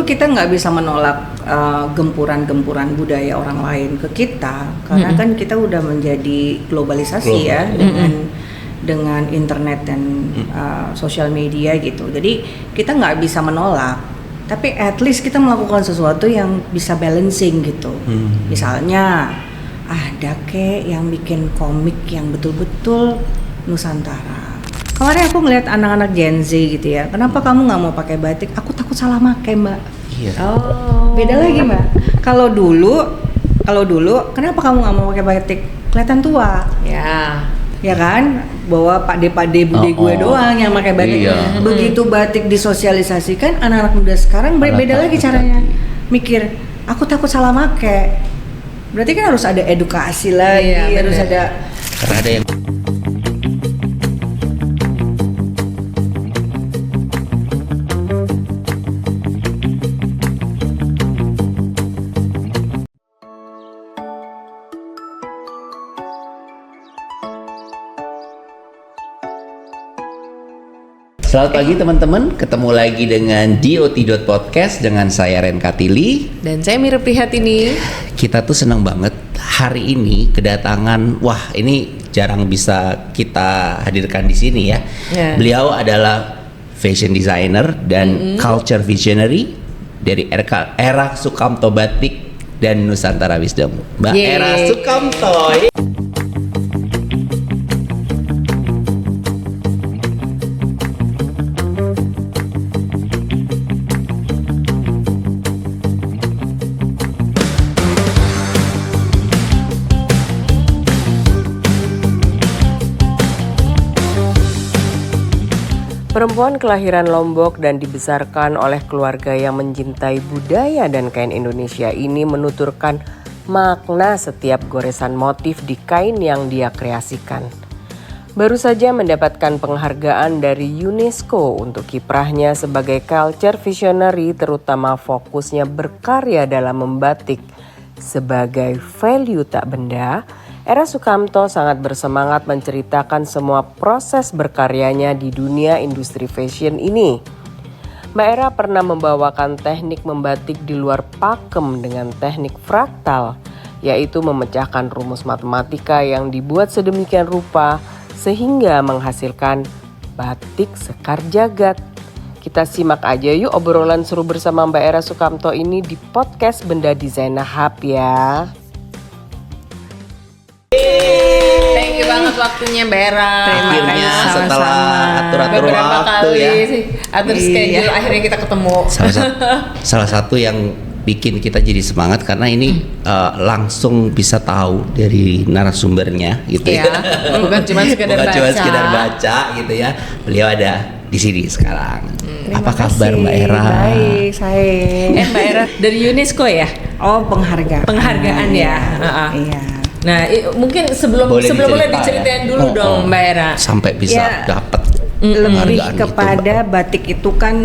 Kita nggak bisa menolak gempuran-gempuran budaya orang lain ke kita, karena kan kita udah menjadi globalisasi ya dengan internet dan sosial media gitu. Jadi kita nggak bisa menolak, tapi at least kita melakukan sesuatu yang bisa balancing gitu. Misalnya ada yang bikin komik yang betul-betul Nusantara. Kemarin aku ngeliat anak-anak Gen Z gitu ya, kenapa kamu nggak mau pakai batik? Aku takut salah pakai, Mbak. Iya. Oh. Beda lagi, Mbak. Kalau dulu, kenapa kamu nggak mau pakai batik? Kelihatan tua. Ya kan, bahwa pakde-pakde bude gue doang yang pakai batik. Iya. Begitu batik disosialisasikan, anak-anak muda sekarang beda lagi caranya. Mikir, aku takut salah pakai. Berarti kan harus ada edukasi lagi, harus ada. Karena ada yang Selamat pagi teman-teman, ketemu lagi dengan DOT.podcast dengan saya Ren Katili. Dan saya Mira Prihatini. Kita tuh senang banget hari ini kedatangan, wah ini jarang bisa kita hadirkan di sini ya. Beliau adalah fashion designer dan culture visionary dari era Sukamto Batik dan Nusantara Wisdom. Mbak Era Sukamto. Perempuan kelahiran Lombok dan dibesarkan oleh keluarga yang mencintai budaya dan kain Indonesia ini menuturkan makna setiap goresan motif di kain yang dia kreasikan. Baru saja mendapatkan penghargaan dari UNESCO untuk kiprahnya sebagai culture visionary, terutama fokusnya berkarya dalam membatik sebagai value tak benda. Era Sukamto sangat bersemangat menceritakan semua proses berkaryanya di dunia industri fashion ini. Mbak Era pernah membawakan teknik membatik di luar pakem dengan teknik fraktal, yaitu memecahkan rumus matematika yang dibuat sedemikian rupa sehingga menghasilkan batik sekar jagat. Kita simak aja yuk obrolan seru bersama Mbak Era Sukamto ini di podcast Benda Desainer Hub ya. Thank you banget waktunya Mbak Era. Akhirnya setelah atur-atur beberapa waktu kali ya. atur schedule akhirnya kita ketemu. Salah satu yang bikin kita jadi semangat karena ini langsung bisa tahu dari narasumbernya gitu ya. Bukan cuma sekedar Bukan baca. cuma sekedar baca gitu ya. Beliau ada di sini sekarang. Apa kabar Mbak Era? Baik, saya. Mbak Era dari UNESCO ya? Oh, penghargaan ya. Iya. Nah, mungkin sebelum mulai diceritain dulu dong Mbak Era. Sampai bisa dapat lebih penghargaan kepada itu, batik itu kan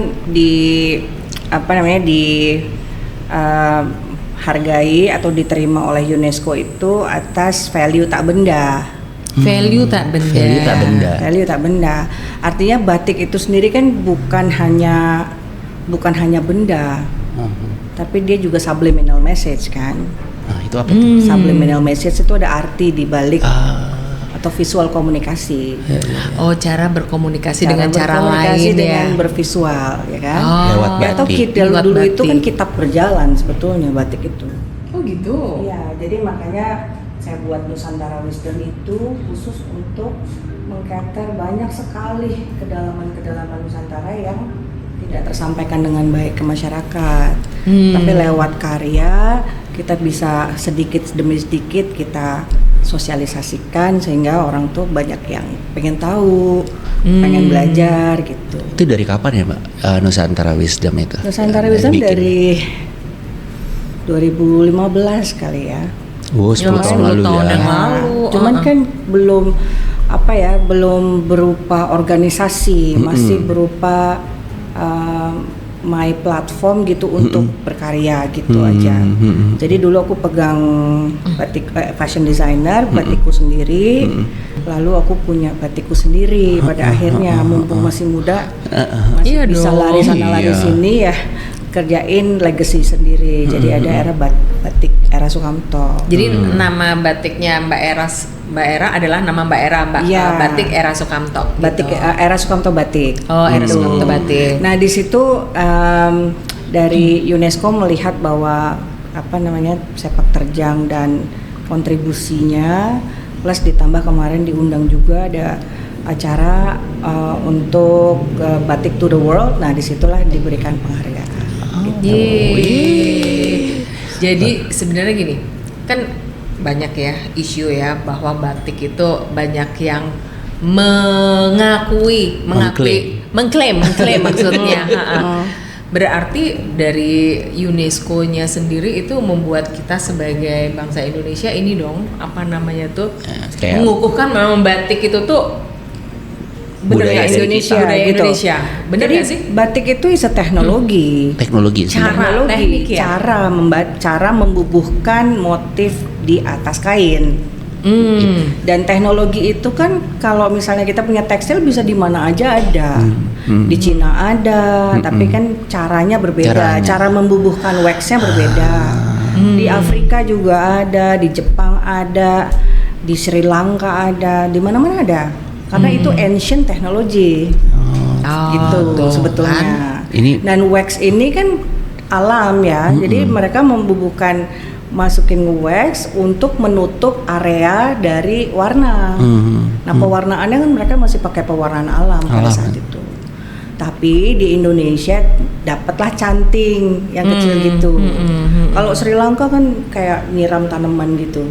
hargai atau diterima oleh UNESCO itu atas value tak benda. Value tak benda. Value tak benda. Artinya batik itu sendiri kan bukan hanya benda, tapi dia juga subliminal message kan. Nah, itu apa tuh? Subliminal message itu ada arti di balik atau visual komunikasi. Oh, cara berkomunikasi dengan cara lain dengan ya. bervisual ya kan. Lewat batik. Atau dulu itu kan kitab berjalan sebetulnya batik itu. Oh gitu. Iya, jadi makanya saya buat Nusantara Wisdom itu khusus untuk mengcater banyak sekali kedalaman Nusantara yang tidak tersampaikan dengan baik ke masyarakat. Tapi lewat karya kita bisa sedikit demi sedikit kita sosialisasikan sehingga orang tuh banyak yang pengen tahu, pengen belajar gitu. Itu dari kapan ya Mbak Nusantara Wisdom itu? Nusantara Wisdom dari 2015 kali ya. 10 tahun lalu ya. Cuman kan belum berupa organisasi, masih berupa my platform gitu untuk berkarya gitu aja. Jadi dulu aku pegang batik fashion designer, batikku sendiri. Lalu aku punya batikku sendiri pada akhirnya mumpung masih muda, masih bisa lari sana lari sini ya. kerjain legacy sendiri. Jadi ada era batik era Sukamto. Jadi nama batiknya Mbak Era adalah nama Mbak Era, batik era Sukamto. Batik gitu. era Sukamto batik. Oh, era Sukamto batik. Nah di situ dari UNESCO melihat bahwa sepak terjang dan kontribusinya, plus ditambah kemarin diundang juga ada acara untuk batik to the world. Nah disitulah diberikan penghargaan. Jadi sebenarnya gini, kan banyak ya isu ya bahwa batik itu banyak yang mengklaim maksudnya. Berarti dari UNESCO-nya sendiri itu membuat kita sebagai bangsa Indonesia ini dong mengukuhkan memang batik itu tuh budaya Indonesia, Indonesia. Bener Jadi gak sih? batik itu teknologi. Cara membubuhkan motif di atas kain. Dan teknologi itu kan kalau misalnya kita punya tekstil bisa di mana aja ada. Di Cina ada, tapi kan caranya berbeda. Cara membubuhkan waxnya berbeda. Di Afrika juga ada, di Jepang ada, di Sri Lanka ada, di mana-mana ada. Karena itu ancient technology, gitu sebetulnya. Dan wax ini kan alam ya, jadi mereka masukin wax untuk menutup area dari warna. Nah pewarnaannya kan mereka masih pakai pewarnaan alam pada saat itu. Tapi di Indonesia dapatlah canting yang kecil gitu. Kalau Sri Lanka kan kayak nyiram tanaman gitu.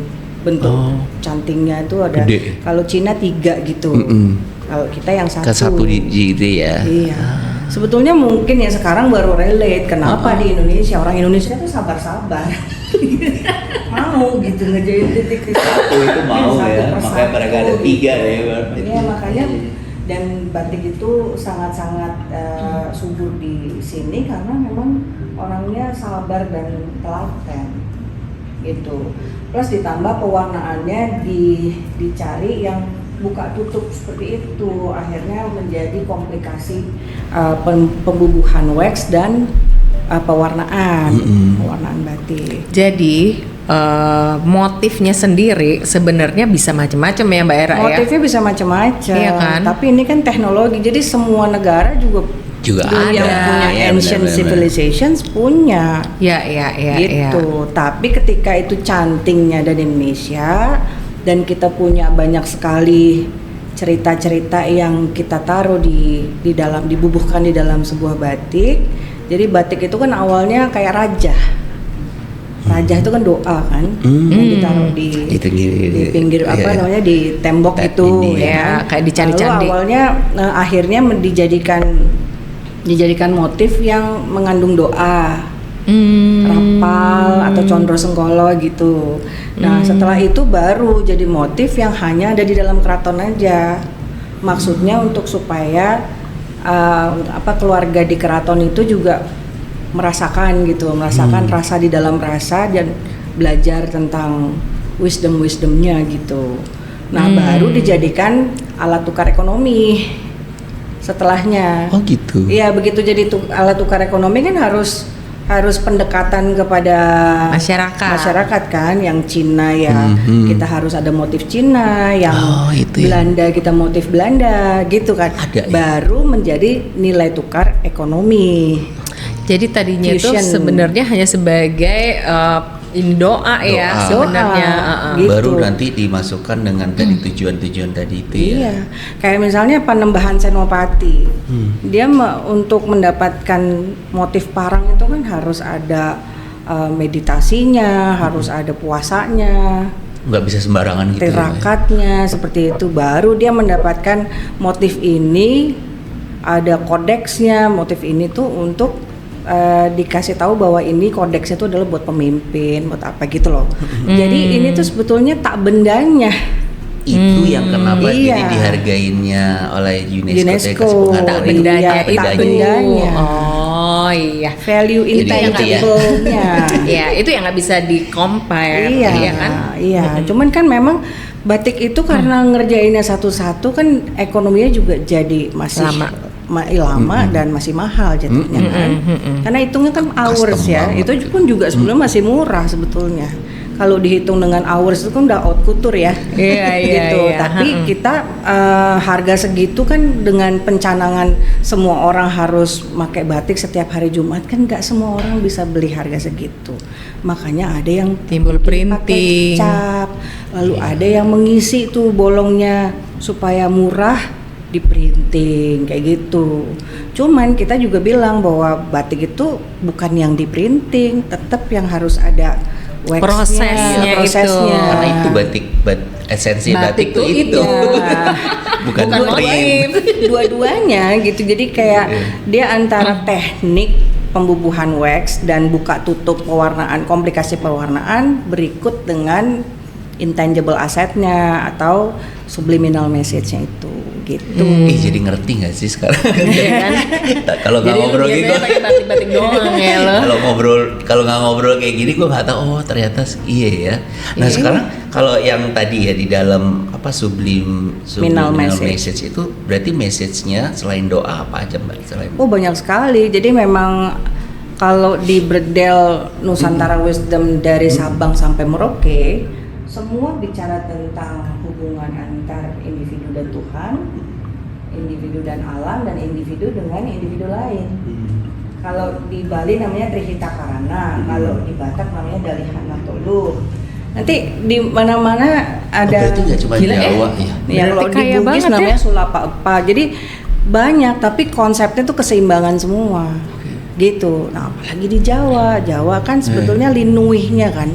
Bentuk cantingnya itu ada. Kalau Cina 3 gitu. Kalau kita yang 1. Satu gitu ya. Iya. Sebetulnya mungkin ya sekarang baru relate kenapa di Indonesia orang Indonesia tuh sabar-sabar. Mau gitu ngerjain titik satu itu mau ya. Makanya mereka ada 3 ya. Iya makanya dan batik itu sangat-sangat subur di sini karena memang orangnya sabar dan telaten. Gitu. Plus ditambah pewarnaannya dicari yang buka tutup seperti itu, akhirnya menjadi komplikasi pembubuhan wax dan pewarnaan batik. Jadi motifnya sendiri sebenarnya bisa macam-macam ya Mbak Era. Motifnya bisa macam-macam. Iya kan? Tapi ini kan teknologi, jadi semua negara juga ada yang punya ancient civilizations punya. Gitu. Tapi ketika itu cantingnya dari Indonesia dan kita punya banyak sekali cerita-cerita yang kita taruh dibubuhkan di dalam sebuah batik. Jadi batik itu kan awalnya kayak raja. Raja itu kan doa kan, yang ditaruh di pinggir di tembok itu ya, kayak dicari-cari. Awalnya akhirnya dijadikan motif yang mengandung doa, rapal atau condro sengkolo gitu. Nah setelah itu baru jadi motif yang hanya ada di dalam keraton aja. Maksudnya untuk supaya keluarga di keraton itu juga merasakan rasa di dalam rasa dan belajar tentang wisdomnya gitu. Nah baru dijadikan alat tukar ekonomi setelahnya. Oh gitu. Iya begitu jadi alat tukar ekonomi kan harus pendekatan kepada masyarakat kan, yang Cina ya kita harus ada motif Cina, yang Belanda kita motif Belanda gitu kan. Baru menjadi nilai tukar ekonomi. Jadi tadinya itu sebenarnya hanya sebagai doa ya sebenarnya. Gitu. Baru nanti dimasukkan dengan tadi tujuan-tujuan tadi itu ya. Iya. Kayak misalnya Panembahan Senopati. Dia untuk mendapatkan motif parang itu kan harus ada meditasinya, harus ada puasanya. Nggak bisa sembarangan gitu. Tirakatnya seperti itu, baru dia mendapatkan motif ini, ada kodeksnya. Motif ini tuh untuk dikasih tahu bahwa ini kodeksnya itu adalah buat pemimpin, buat apa gitu loh. Jadi ini tuh sebetulnya tak bendanya. Itu yang kenapa jadi dihargainya oleh UNESCO. Tak bendanya. Oh iya. Value intangible-nya. Ya itu yang nggak bisa di-compare. Iya kan? Iya. Cuman kan memang batik itu karena ngerjainnya satu-satu kan ekonominya juga jadi masih lama dan masih mahal jatuhnya kan. Karena hitungnya kan hours ya. Itu pun juga sebelumnya masih murah sebetulnya. Kalau dihitung dengan hours itu kan udah haute couture ya. Gitu. Tapi kita harga segitu kan dengan pencanangan semua orang harus pakai batik setiap hari Jumat kan nggak semua orang bisa beli harga segitu. Makanya ada yang timbul printing, cap, lalu ada yang mengisi tuh bolongnya supaya murah di printing kayak gitu. Cuman kita juga bilang bahwa batik itu bukan yang di printing, tetap yang harus ada prosesnya. Karena itu esensi batik itu. bukan print. Dua-duanya gitu. Jadi kayak dia antara teknik pembubuhan wax dan buka tutup pewarnaan, komplikasi pewarnaan berikut dengan intangible assetnya atau subliminal message-nya itu gitu. Jadi ngerti nggak sih sekarang? Kalau nggak ngobrol gitu, pakai batik-batik doang ya lo. Kalau nggak ngobrol kayak gini, gue nggak tahu. Oh ternyata iya ya. Nah sekarang kalau yang tadi ya di dalam subliminal message itu berarti message-nya selain doa apa aja Mbak? Oh banyak sekali. Jadi memang kalau di Bredel Nusantara Wisdom dari Sabang sampai Merauke, semua bicara tentang hubungan antar individu dan Tuhan, individu dan alam, dan individu dengan individu lain. Kalau di Bali namanya Trihita Karana, kalau di Batak namanya Dalihana Tolu. Nanti di mana-mana ada. Itu nggak cuma Jawa ya? Ya kalau di Bugis namanya Sulapa Epa. Jadi banyak, tapi konsepnya tuh keseimbangan semua. Gitu. Nah apalagi di Jawa kan sebetulnya linuihnya kan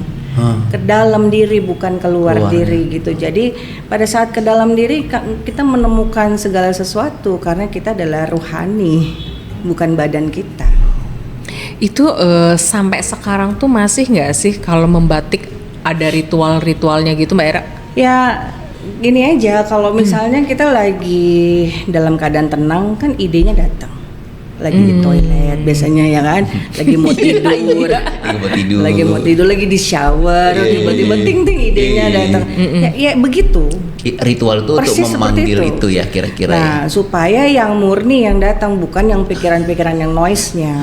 ke dalam diri bukan keluar diri gitu. Jadi pada saat ke dalam diri kita menemukan segala sesuatu karena kita adalah ruhani, bukan badan kita. Itu sampai sekarang tuh masih nggak sih kalau membatik ada ritual-ritualnya gitu Mbak Era? Ya gini aja, kalau misalnya kita lagi dalam keadaan tenang kan idenya datang. Lagi di toilet biasanya ya kan, lagi mau tidur, lagi di shower, tiba-tiba ting-ting idenya datang. Ya begitu. Ritual itu untuk memanggil itu ya kira-kira. Nah supaya yang murni yang datang, bukan yang pikiran-pikiran yang noise-nya.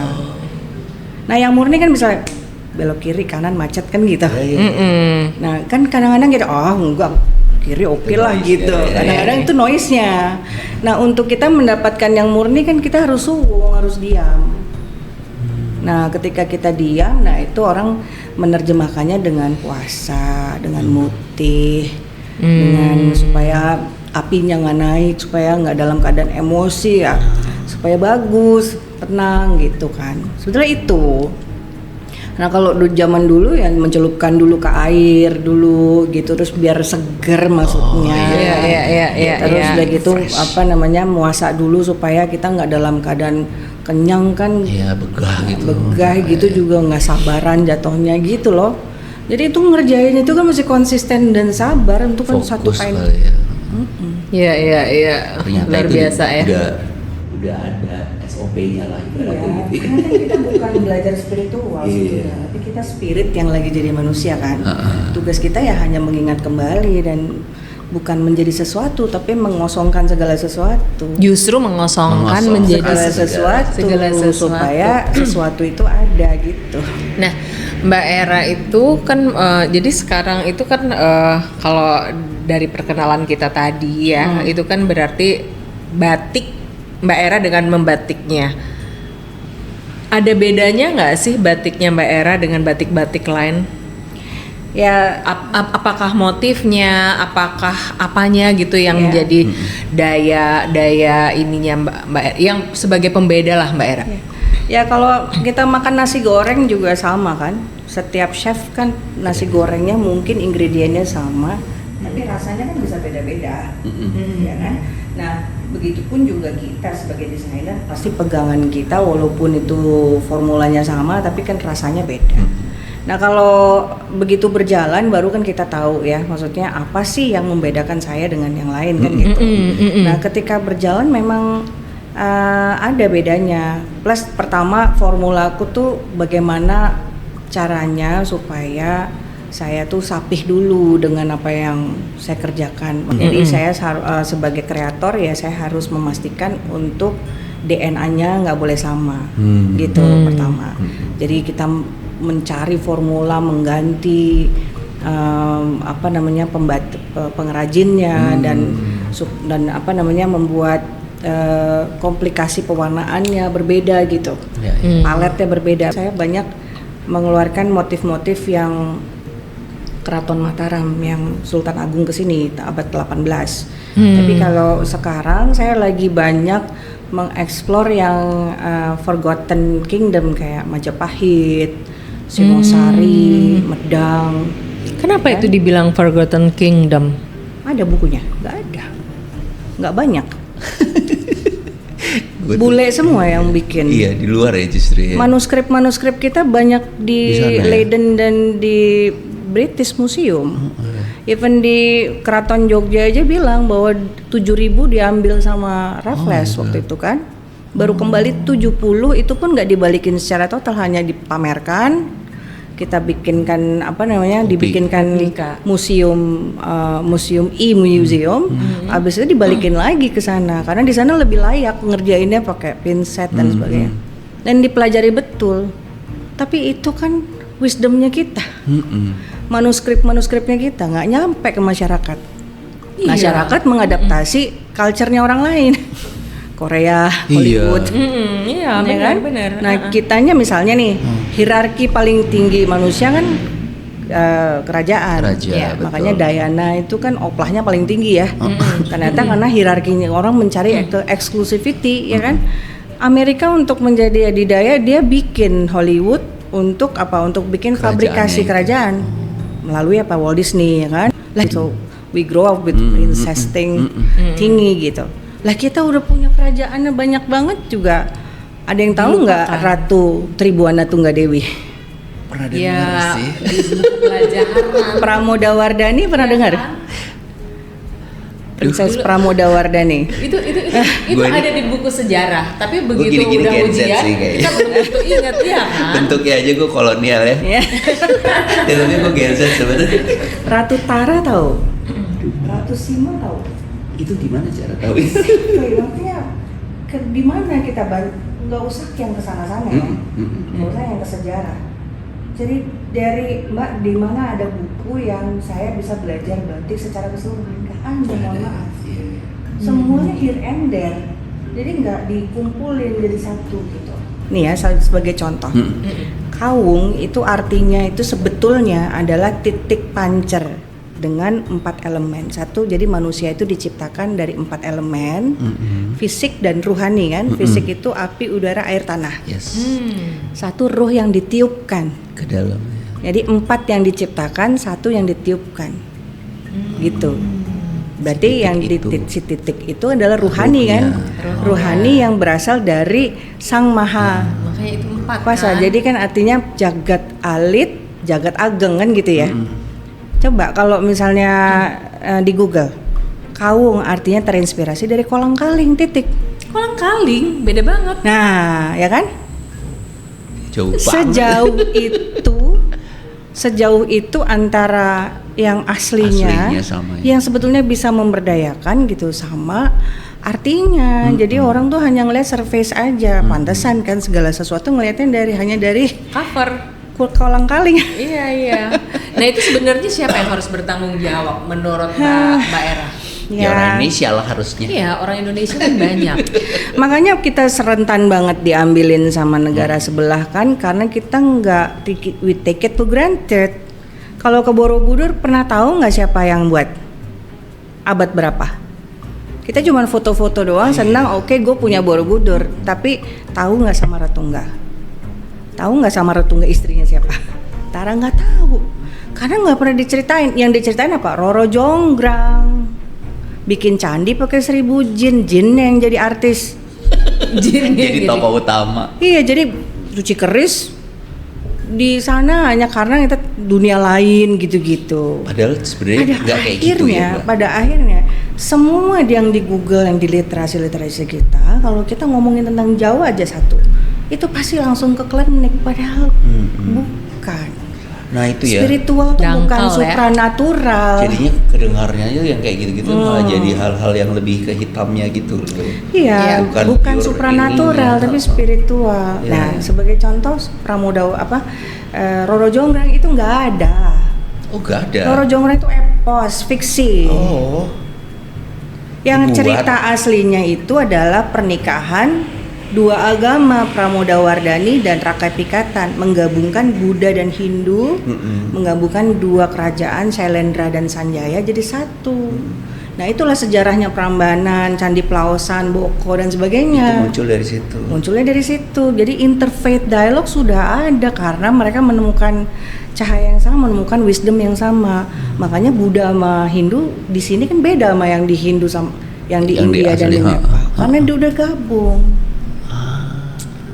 Nah yang murni kan misalnya belok kiri kanan macet kan gitu. Nah kan kadang-kadang gitu, enggak kiri oke lah gitu. Kadang-kadang itu noise-nya. Nah untuk kita mendapatkan yang murni kan kita harus suwung, harus diam. Nah ketika kita diam, nah itu orang menerjemahkannya dengan puasa, dengan mutih, dengan supaya apinya nggak naik, supaya nggak dalam keadaan emosi ya, supaya bagus, tenang gitu kan. Sebetulnya itu. Nah kalau zaman dulu ya mencelupkan dulu ke air dulu gitu, terus biar seger maksudnya. Terus udah gitu muasa dulu supaya kita nggak dalam keadaan kenyang kan. Iya begah gitu. Gitu juga nggak sabaran jatuhnya gitu loh. Jadi itu ngerjain itu kan mesti konsisten dan sabar, itu kan satu kain. Iya. Luar biasa ya. Udah ada SOP-nya lah gitu. Karena kan kita bukan belajar spiritual sebetulnya, tapi kita spirit yang lagi jadi manusia kan. Tugas kita ya hanya mengingat kembali dan bukan menjadi sesuatu, tapi mengosongkan segala sesuatu. Justru mengosongkan menjadi segala sesuatu supaya sesuatu itu ada gitu. Nah, Mbak Era itu kan jadi sekarang itu kan kalau dari perkenalan kita tadi ya, itu kan berarti batik Mbak Era dengan membatiknya. Ada bedanya nggak sih batiknya Mbak Era dengan batik-batik lain? Ya, apakah motifnya, apakah apanya gitu yang menjadi daya ininya Mbak Era, yang sebagai pembeda lah Mbak Era? Ya kalau kita makan nasi goreng juga sama kan. Setiap chef kan nasi gorengnya mungkin ingredientnya sama, tapi rasanya kan bisa beda-beda, ya kan? Nah, begitupun juga kita sebagai desainer pasti pegangan kita walaupun itu formulanya sama, tapi kan rasanya beda. Nah kalau begitu berjalan baru kan kita tahu ya, maksudnya apa sih yang membedakan saya dengan yang lain kan gitu. Nah ketika berjalan memang ada bedanya. Plus pertama formulaku tuh bagaimana caranya supaya saya tuh sapih dulu dengan apa yang saya kerjakan. Jadi saya sebagai kreator ya saya harus memastikan untuk DNA-nya nggak boleh sama, gitu pertama. Jadi kita mencari formula mengganti pengrajinnya dan membuat komplikasi pewarnaannya berbeda gitu, paletnya berbeda. Saya banyak mengeluarkan motif-motif yang Keraton Mataram yang Sultan Agung kesini abad 18. Tapi kalau sekarang saya lagi banyak mengeksplor yang Forgotten Kingdom kayak Majapahit, Singosari, Medang. Kenapa itu dibilang Forgotten Kingdom? Ada bukunya? Nggak ada, nggak banyak. Bule semua yang bikin. Iya, di luar ya justru ya. Manuskrip kita banyak di sana, Leiden dan di British Museum. Even di Keraton Jogja aja bilang bahwa 7.000 diambil sama Raffles waktu itu kan. Baru kembali 70, itu pun nggak dibalikin secara total, hanya dipamerkan. Kita bikinkan dibikinkan museum habis itu dibalikin lagi ke sana karena di sana lebih layak ngerjainnya pakai pinset dan sebagainya, dan dipelajari betul. Tapi itu kan wisdomnya kita, manuskripnya kita nggak nyampe ke masyarakat. Masyarakat mengadaptasi culture-nya orang lain. Korea, Hollywood, Iya, benar. Nah, kitanya misalnya nih, hierarki paling tinggi manusia kan kerajaan. Ya, makanya Diana itu kan oplahnya paling tinggi ya. Ternyata karena hierarkinya orang mencari exclusivity, ya kan. Amerika untuk menjadi adidaya dia bikin Hollywood untuk apa? Untuk bikin fabrikasi kerajaan melalui Walt Disney, ya kan. So we grow up with princess tinggi gitu. Lah kita udah punya kerajaannya banyak banget juga. Ada yang tahu nggak Ratu Tribuana Tunggadewi? Pernah dengar sih. Pramodawardhani pernah dengar? Princess Pramodawardhani. Itu ada di buku sejarah, tapi begitu gini udah ujian kita betul ingat ya kan. Bentuknya aja gue kolonial ya. Tapi gue Gen Z sebenarnya. Ratu Tara tahu? Ratu Sima tahu? Itu gimana cara tahu? Maksudnya di mana kita nggak usah yang kesana-sana ya, nggak usah yang ke sejarah. Jadi dari Mbak, di mana ada buku yang saya bisa belajar batik secara keseluruhan? Nggak ada, mohon maaf. Semuanya here and there, jadi nggak dikumpulin jadi satu gitu. Nih ya, sebagai contoh, kawung itu artinya itu sebetulnya adalah titik pancer dengan 4 elemen. Satu, jadi manusia itu diciptakan dari 4 elemen, fisik dan ruhani kan. Fisik itu api, udara, air, tanah. Yes. Satu ruh yang ditiupkan Ke dalam. Jadi 4 yang diciptakan, 1 yang ditiupkan. Gitu. Berarti si titik itu adalah ruhani kan. Ruhani yang berasal dari Sang Maha Makanya itu 4 Kuasa. kan. Jadi kan artinya jagat alit, jagat ageng kan gitu ya. Coba kalau misalnya di Google, kawung artinya terinspirasi dari kolang kaling, titik. Kolang kaling, beda banget. Nah, ya kan? Jauh banget. Sejauh itu antara yang aslinya sama yang sebetulnya bisa memberdayakan gitu sama artinya. Jadi orang tuh hanya ngeliat surface aja. Pantesan kan segala sesuatu ngeliatnya hanya dari Cover. kolang kaling. Iya. Nah itu sebenarnya siapa yang harus bertanggung jawab menurut Mbak Era? Ya orang Indonesia lah harusnya. Iya, orang Indonesia kan banyak. Makanya kita serentan banget diambilin sama negara sebelah kan, karena kita we take it for granted. Kalau ke Borobudur pernah tahu nggak siapa yang buat? Abad berapa? Kita cuma foto-foto doang, senang, oke gue punya Borobudur. Tapi tahu nggak sama Ratungga? Tahu nggak sama Ratungga istrinya siapa? Tara nggak tahu, karena nggak pernah diceritain. Yang diceritain apa? Roro Jonggrang bikin candi pakai 1000 jin yang jadi artis. Jadi tokoh utama. Iya, jadi cuci keris di sana hanya karena kita dunia lain gitu-gitu. Padahal sebenarnya nggak kayak gitu ya. Pada akhirnya semua yang di Google, yang di literasi kita, kalau kita ngomongin tentang Jawa aja satu, itu pasti langsung ke klinik, padahal bukan. Nah itu ya. Spiritual tuh Dangkal bukan ya. supranatural. Jadinya kedengarnya aja yang kayak gitu-gitu malah jadi hal-hal yang lebih ke hitamnya gitu loh. Iya, Bukan bukan pure supranatural ininya. tapi spiritual. Iya. Nah, sebagai contoh Pramoda Roro Jonggrang itu nggak ada. Oh gak ada. Roro Jonggrang itu epos, fiksi. Oh. Yang Dibuat. cerita aslinya itu adalah pernikahan dua agama, Pramodawardhani dan Rakai Pikatan, menggabungkan Buddha dan Hindu, menggabungkan dua kerajaan Shailendra dan Sanjaya jadi satu. Nah, itulah sejarahnya Prambanan, Candi Plaosan, Boko dan Itu sebagainya. muncul dari situ. Munculnya dari situ. Jadi interfaith dialog sudah ada karena mereka menemukan cahaya yang sama, menemukan wisdom yang sama. Makanya Buddha sama Hindu di sini kan beda sama yang di Hindu sama yang di Yang di India dan asli, di Nepal. Karena dia udah gabung.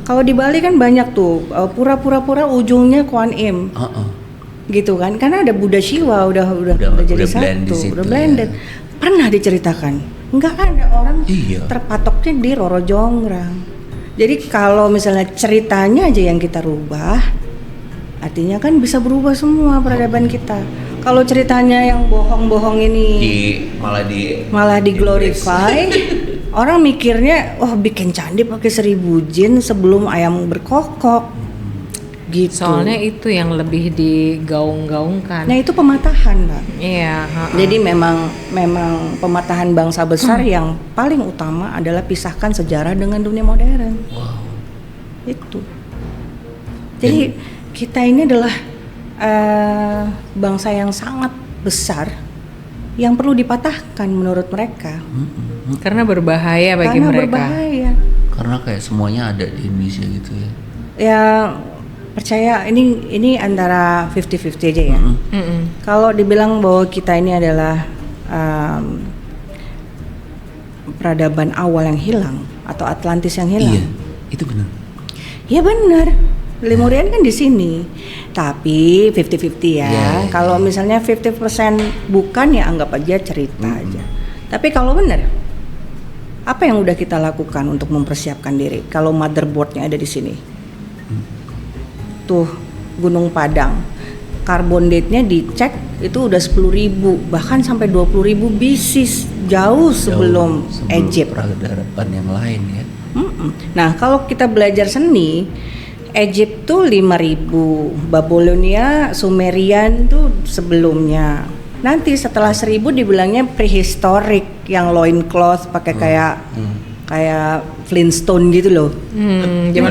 Kalau di Bali kan banyak tuh pura-pura ujungnya Kuan Im. Gitu kan. Karena ada Buddha Shiva udah jadi blend di satu, situ, udah blended. ya. Pernah diceritakan, nggak ada orang Iya. terpatoknya di Roro Jonggrang. Jadi kalau misalnya ceritanya aja yang kita rubah, artinya kan bisa berubah semua peradaban kita. Kalau ceritanya yang bohong-bohong ini malah di glorify, orang mikirnya, oh bikin candi pakai 1000 jin sebelum ayam berkokok. Gitu. Soalnya itu yang lebih digaung-gaungkan. Nah itu pematahan, Mbak. Iya. Jadi memang pematahan bangsa besar yang paling utama adalah pisahkan sejarah dengan dunia modern. Wow. Itu. Jadi kita ini adalah bangsa yang sangat besar yang perlu dipatahkan menurut mereka. Karena berbahaya bagi Karena mereka. berbahaya. Karena kayak semuanya ada di Indonesia gitu ya. Ya percaya ini antara 50-50 aja ya. Kalau dibilang bahwa kita ini adalah peradaban awal yang hilang atau Atlantis yang hilang. Iya, itu benar. Ya benar. Lemurian kan di sini. Tapi 50-50 ya. Iya. Kalau misalnya 50% bukan ya anggap aja cerita aja. Tapi kalau benar, apa yang udah kita lakukan untuk mempersiapkan diri? Kalau motherboardnya ada di sini. Tuh Gunung Padang. Carbon date-nya dicek itu udah 10.000 bahkan sampai 20.000 BC jauh sebelum Egypt. Peradaban yang lain ya. Nah, kalau kita belajar seni, Egypt tuh 5.000, Babylonia, Sumerian tuh sebelumnya. Nanti setelah 1000 dibilangnya prehistoric yang loincloth pakai kayak Flintstone gitu loh. Zaman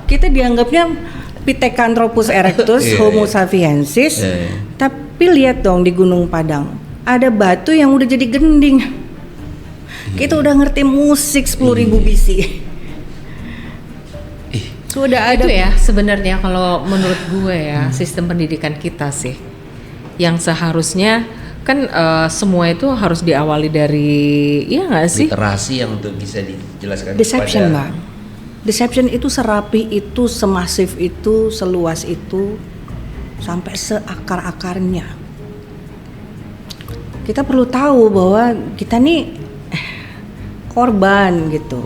Kita dianggapnya Pithecanthropus erectus, Homo sapiensis. Tapi lihat dong di Gunung Padang, ada batu yang udah jadi gending. Kita udah ngerti musik 10.000 BC. Sudah ada Itu ya sebenarnya kalau menurut gue ya sistem pendidikan kita sih yang seharusnya kan semua itu harus diawali dari ya nggak sih? Literasi yang untuk bisa dijelaskan deception, kepada Mbak. Deception itu serapi itu, semasif itu, seluas itu, sampai seakar-akarnya. Kita perlu tahu bahwa kita nih korban gitu.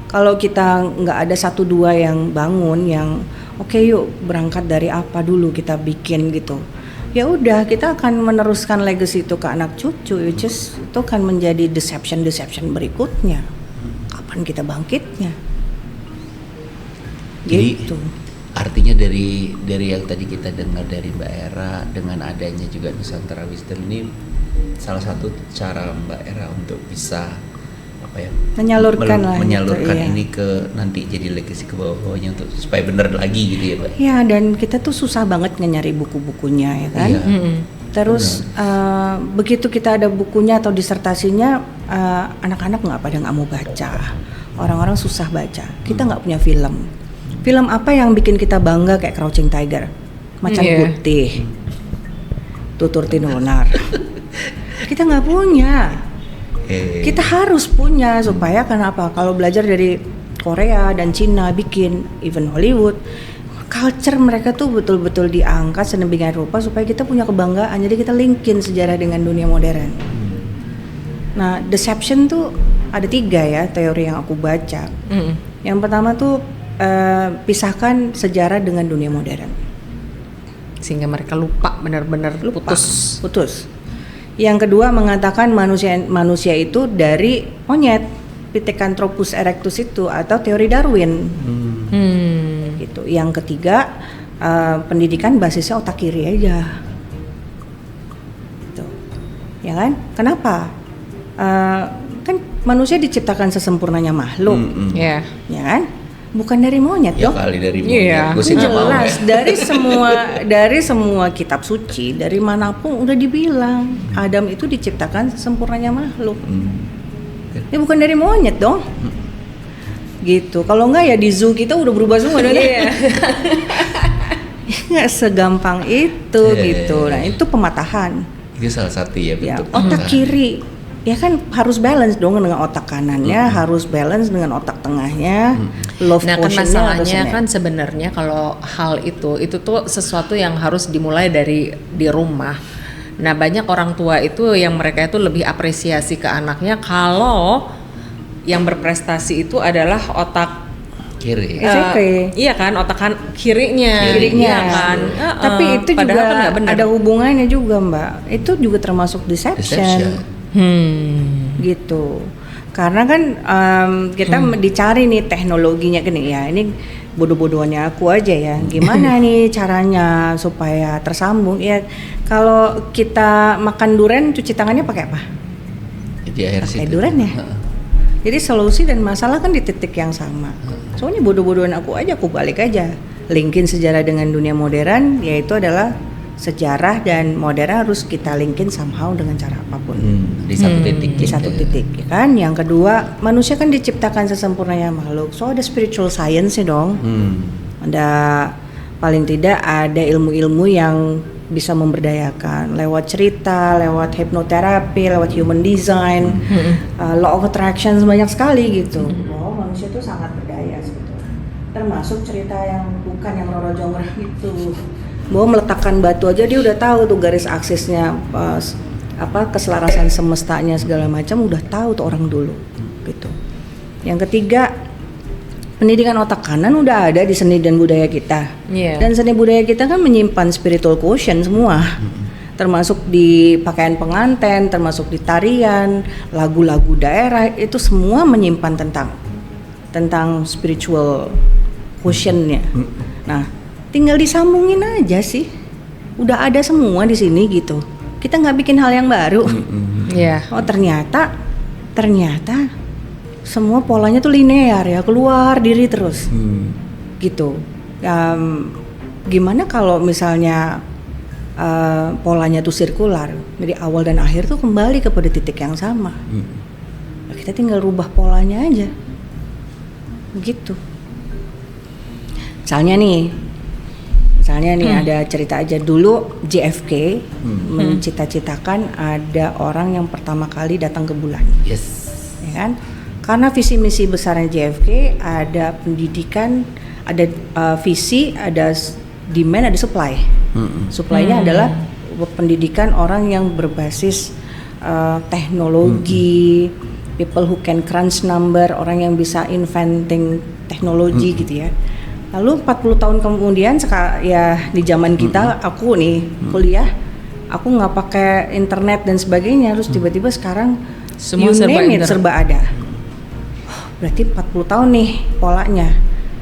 Kalau kita nggak ada 1-2 yang bangun, yang oke, yuk berangkat dari apa dulu kita bikin gitu. Ya udah, kita akan meneruskan legacy itu ke anak cucu, which is itu akan menjadi deception berikutnya. Kapan kita bangkitnya? Jadi Gitu. artinya dari yang tadi kita dengar dari Mbak Era dengan adanya juga Nusantara Wisdom ini salah satu cara Mbak Era untuk bisa apa ya Menyalurkan lah menyalurkan gitu, iya. ini ke nanti jadi legacy ke bawahnya untuk supaya benar lagi gitu ya Mbak. Ya, dan kita tuh susah banget nyari buku-bukunya ya kan. Iya. Terus begitu kita ada bukunya atau disertasinya, anak-anak nggak mau baca. Orang-orang susah baca. Kita nggak punya film. Film apa yang bikin kita bangga kayak Crouching Tiger, Macan Putih, Tutur Tinular. Kita nggak punya. Kita harus punya supaya kenapa? Kalau belajar dari Korea dan Cina bikin, even Hollywood, culture mereka tuh betul-betul diangkat sedemikian rupa supaya kita punya kebanggaan. Jadi kita linkin sejarah dengan dunia modern. Nah, deception tuh ada 3 ya teori yang aku baca. Yang pertama tuh pisahkan sejarah dengan dunia modern. sehingga mereka lupa benar-benar putus. Yang kedua mengatakan manusia itu dari monyet, Pithecanthropus erectus itu, atau teori Darwin. Gitu. Yang ketiga pendidikan basisnya otak kiri aja. Gitu. Ya kan? Kenapa? Kan manusia diciptakan sesempurnanya makhluk. Ya kan? Bukan dari monyet Ya dong. kali dari monyet. Gue sih nggak mau Jelas ya. dari semua kitab suci, dari manapun udah dibilang Adam itu diciptakan sesempurnanya makhluk. Ya bukan dari monyet dong. Gitu. Kalau enggak ya di zoo kita udah berubah semua dong. Nggak segampang itu gitu. Nah itu pematahan. Itu salah satu ya Ya, bentuk otak pematahan. kiri ya kan harus balance dong dengan otak kanannya, harus balance dengan otak tengahnya, love Nah kan quotient-nya masalahnya harusnya. kan sebenarnya kalau hal itu tuh sesuatu yang harus dimulai dari di rumah. Nah banyak orang tua itu yang mereka itu lebih apresiasi ke anaknya kalau yang berprestasi itu adalah otak Kiri. Exactly. iya kan otak kirinya, iya kan. Tapi itu padahal juga kan nggak benar. ada hubungannya juga Mbak. Itu juga termasuk deception. Gitu. Karena kan kita dicari nih teknologinya kan ya. Ini bodoh-bodohannya aku aja ya. Gimana nih caranya supaya tersambung? Ya kalau kita makan durian cuci tangannya pakai apa? Di air Pakai situ. durian ya. Jadi solusi dan masalah kan di titik yang sama. Soalnya bodoh-bodohan aku aja, aku balik aja. Linkin sejarah dengan dunia modern, yaitu adalah sejarah dan modern harus kita linkin somehow dengan cara apapun. Di satu titik. Di satu titik, ya kan? Yang kedua, manusia kan diciptakan sesempurnanya makhluk. So ada spiritual science ya dong. Ada paling tidak ada ilmu-ilmu yang bisa memberdayakan lewat cerita, lewat hipnoterapi, lewat human design, law of attraction, banyak sekali gitu. Bahwa manusia itu sangat berdaya sebetulnya. Termasuk cerita yang bukan yang Roro Jonggrang itu. Bahwa meletakkan batu aja dia udah tahu tuh garis aksisnya, keselarasan semestanya segala macam udah tahu tuh orang dulu gitu. Yang ketiga, pendidikan otak kanan udah ada di seni dan budaya kita. Dan seni budaya kita kan menyimpan spiritual quotient semua. Termasuk di pakaian pengantin, termasuk di tarian, lagu-lagu daerah, itu semua menyimpan tentang spiritual quotient-nya. Nah, tinggal disambungin aja sih. Udah ada semua di sini gitu. Kita nggak bikin hal yang baru. Oh, ternyata semua polanya tuh linear ya, keluar diri terus. Gitu. Gimana kalau misalnya polanya tuh sirkular, dari awal dan akhir tuh kembali kepada titik yang sama. Kita tinggal rubah polanya aja. Begitu. Misalnya nih ada cerita aja dulu, JFK mencita-citakan ada orang yang pertama kali datang ke bulan. Yes. Ya kan? Karena visi misi besarnya JFK ada pendidikan, ada visi, ada demand, ada supply. Supply-nya adalah pendidikan orang yang berbasis teknologi, people who can crunch number, orang yang bisa inventing teknologi gitu ya. Lalu 40 tahun kemudian ya di zaman kita aku nih kuliah, aku nggak pakai internet dan sebagainya, terus tiba-tiba sekarang semua serba ada. Berarti 40 tahun nih polanya.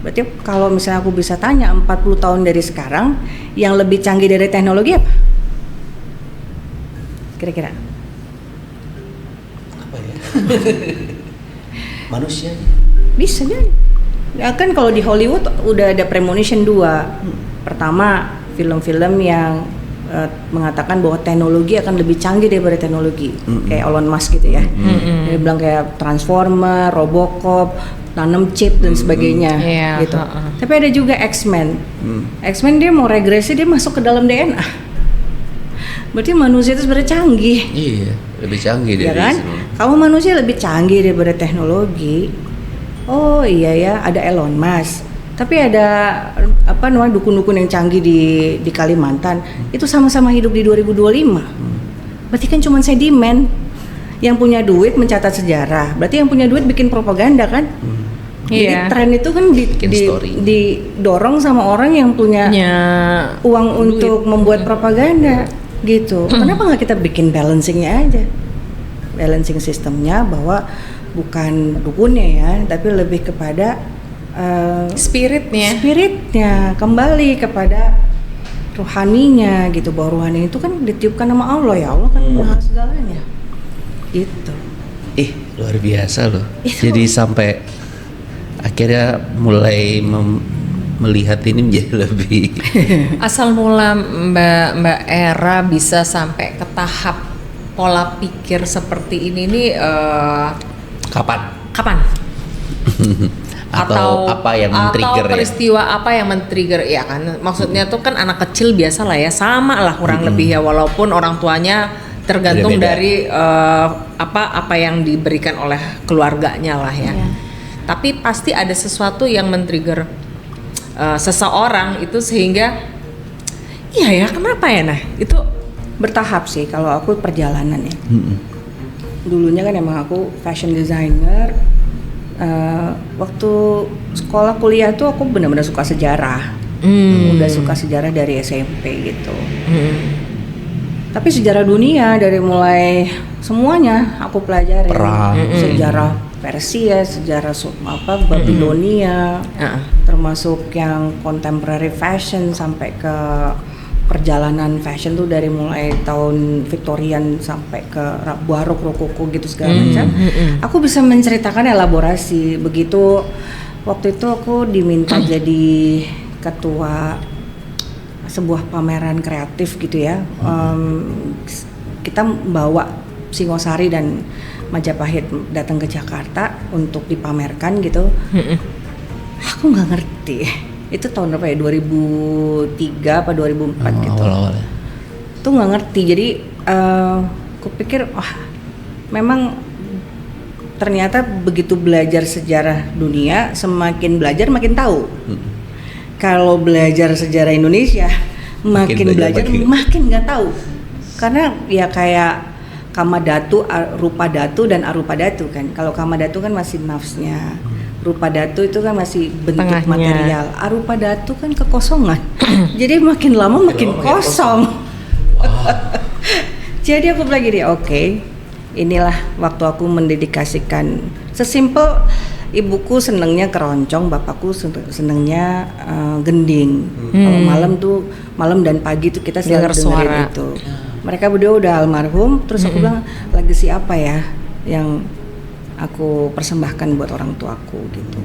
Berarti kalau misalnya aku bisa tanya 40 tahun dari sekarang yang lebih canggih dari teknologi apa? Kira-kira? Apa ya? Manusia. Bisa jadi. Ya kan kalau di Hollywood udah ada premonition 2. Pertama, film-film yang mengatakan bahwa teknologi akan lebih canggih daripada teknologi, kayak Elon Musk gitu ya. Dia bilang kayak Transformer, Robocop, tanam chip dan sebagainya, gitu. Tapi ada juga X-Men. X-Men dia mau regresi, dia masuk ke dalam DNA. Berarti manusia itu sebenarnya canggih. Iya, lebih canggih dari ya kan? Kalau manusia lebih canggih daripada teknologi, oh iya ya, ada Elon Musk. Tapi ada dukun-dukun yang canggih di Kalimantan, itu sama-sama hidup di 2025. Berarti kan cuma sedimen. Yang punya duit mencatat sejarah, berarti yang punya duit bikin propaganda kan? Jadi tren itu kan didorong sama orang yang punya uang untuk membuat propaganda gitu. Kenapa nggak kita bikin balancingnya aja, balancing sistemnya, bahwa bukan dukunnya ya, tapi lebih kepada spiritnya kembali kepada rohaninya gitu, bahwa rohani itu kan ditiupkan sama Allah, ya Allah kan maha segalanya gitu. Luar biasa loh. Jadi sampai akhirnya mulai melihat ini menjadi lebih asal mula Mbak Era bisa sampai ke tahap pola pikir seperti ini nih kapan? atau apa yang men-trigger, atau peristiwa apa yang men-trigger ya kan, maksudnya tuh kan anak kecil biasa lah ya, sama lah kurang lebih ya, walaupun orang tuanya tergantung dari apa yang diberikan oleh keluarganya lah ya. Tapi pasti ada sesuatu yang men-trigger seseorang itu sehingga iya ya, kenapa ya, nah itu bertahap sih kalau aku perjalanan ya. Dulunya kan emang aku fashion designer. Waktu sekolah kuliah tuh aku benar-benar suka sejarah. Udah suka sejarah dari SMP gitu. Tapi sejarah dunia dari mulai semuanya aku pelajari. Sejarah Persia, sejarah Babilonia, termasuk yang contemporary fashion sampai ke perjalanan fashion tuh dari mulai tahun Victorian sampai ke Barok, Rokoko gitu segala macam. Aku bisa menceritakan elaborasi. Begitu waktu itu aku diminta jadi ketua sebuah pameran kreatif gitu ya. Kita bawa Singosari dan Majapahit datang ke Jakarta untuk dipamerkan gitu. Aku nggak ngerti. Itu tahun berapa ya? 2003 apa 2004 gitu. Awal-awal. Tuh nggak ngerti. Jadi aku pikir memang ternyata begitu belajar sejarah dunia, semakin belajar makin tahu. Kalau belajar sejarah Indonesia, makin belajar makin nggak tahu. Karena ya kayak Kamadhatu, Rupadhatu dan Arupadhatu kan. Kalau Kamadhatu kan masih nafsnya. Rupadhatu itu kan masih bentuk tengahnya. Material. Arupadhatu kan kekosongan. Jadi makin lama makin kosong. Jadi aku bilang gini, oke, inilah waktu aku mendedikasikan. Sesimpel ibuku senengnya keroncong, bapakku senengnya gending. Kalau malam dan pagi tuh kita selalu dengerin itu. Mereka berdua udah almarhum. Terus aku bilang, legacy apa ya yang aku persembahkan buat orang tuaku gitu.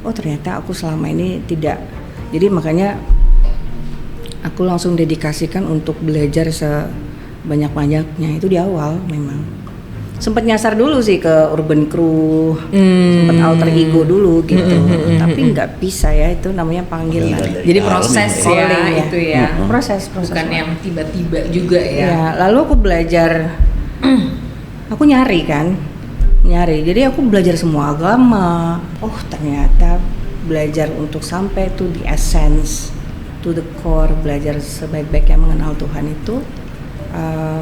Oh ternyata aku selama ini tidak. Jadi makanya aku langsung dedikasikan untuk belajar sebanyak-banyaknya. Itu di awal memang. Sempat nyasar dulu sih ke Urban Crew, sempat alter ego dulu gitu. Tapi nggak bisa ya, itu namanya panggilan. Jadi proses ya itu ya. Proses. Bukan yang tiba-tiba juga ya. Ya, lalu aku belajar. Aku nyari. Jadi aku belajar semua agama. Oh ternyata belajar untuk sampai to the essence, to the core, belajar sebaik-baiknya mengenal Tuhan itu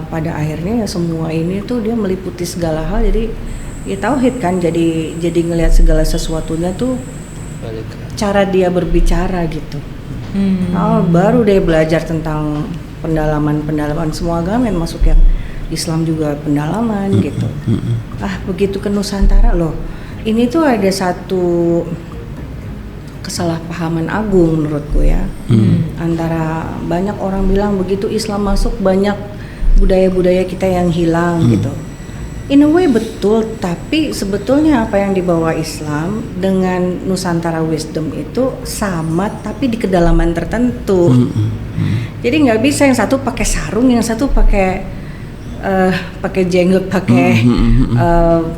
pada akhirnya ya semua ini tuh dia meliputi segala hal. Jadi ya tauhid kan. Jadi ngelihat segala sesuatunya tuh cara dia berbicara gitu. Baru deh belajar tentang pendalaman semua agama yang masuk, yang Islam juga pendalaman gitu. Begitu ke Nusantara loh, ini tuh ada satu kesalahpahaman agung menurutku ya. Antara banyak orang bilang begitu Islam masuk banyak budaya-budaya kita yang hilang gitu. In a way betul, tapi sebetulnya apa yang dibawa Islam dengan Nusantara wisdom itu sama, tapi di kedalaman tertentu. Jadi nggak bisa yang satu pakai sarung, yang satu pakai jenggot, pakai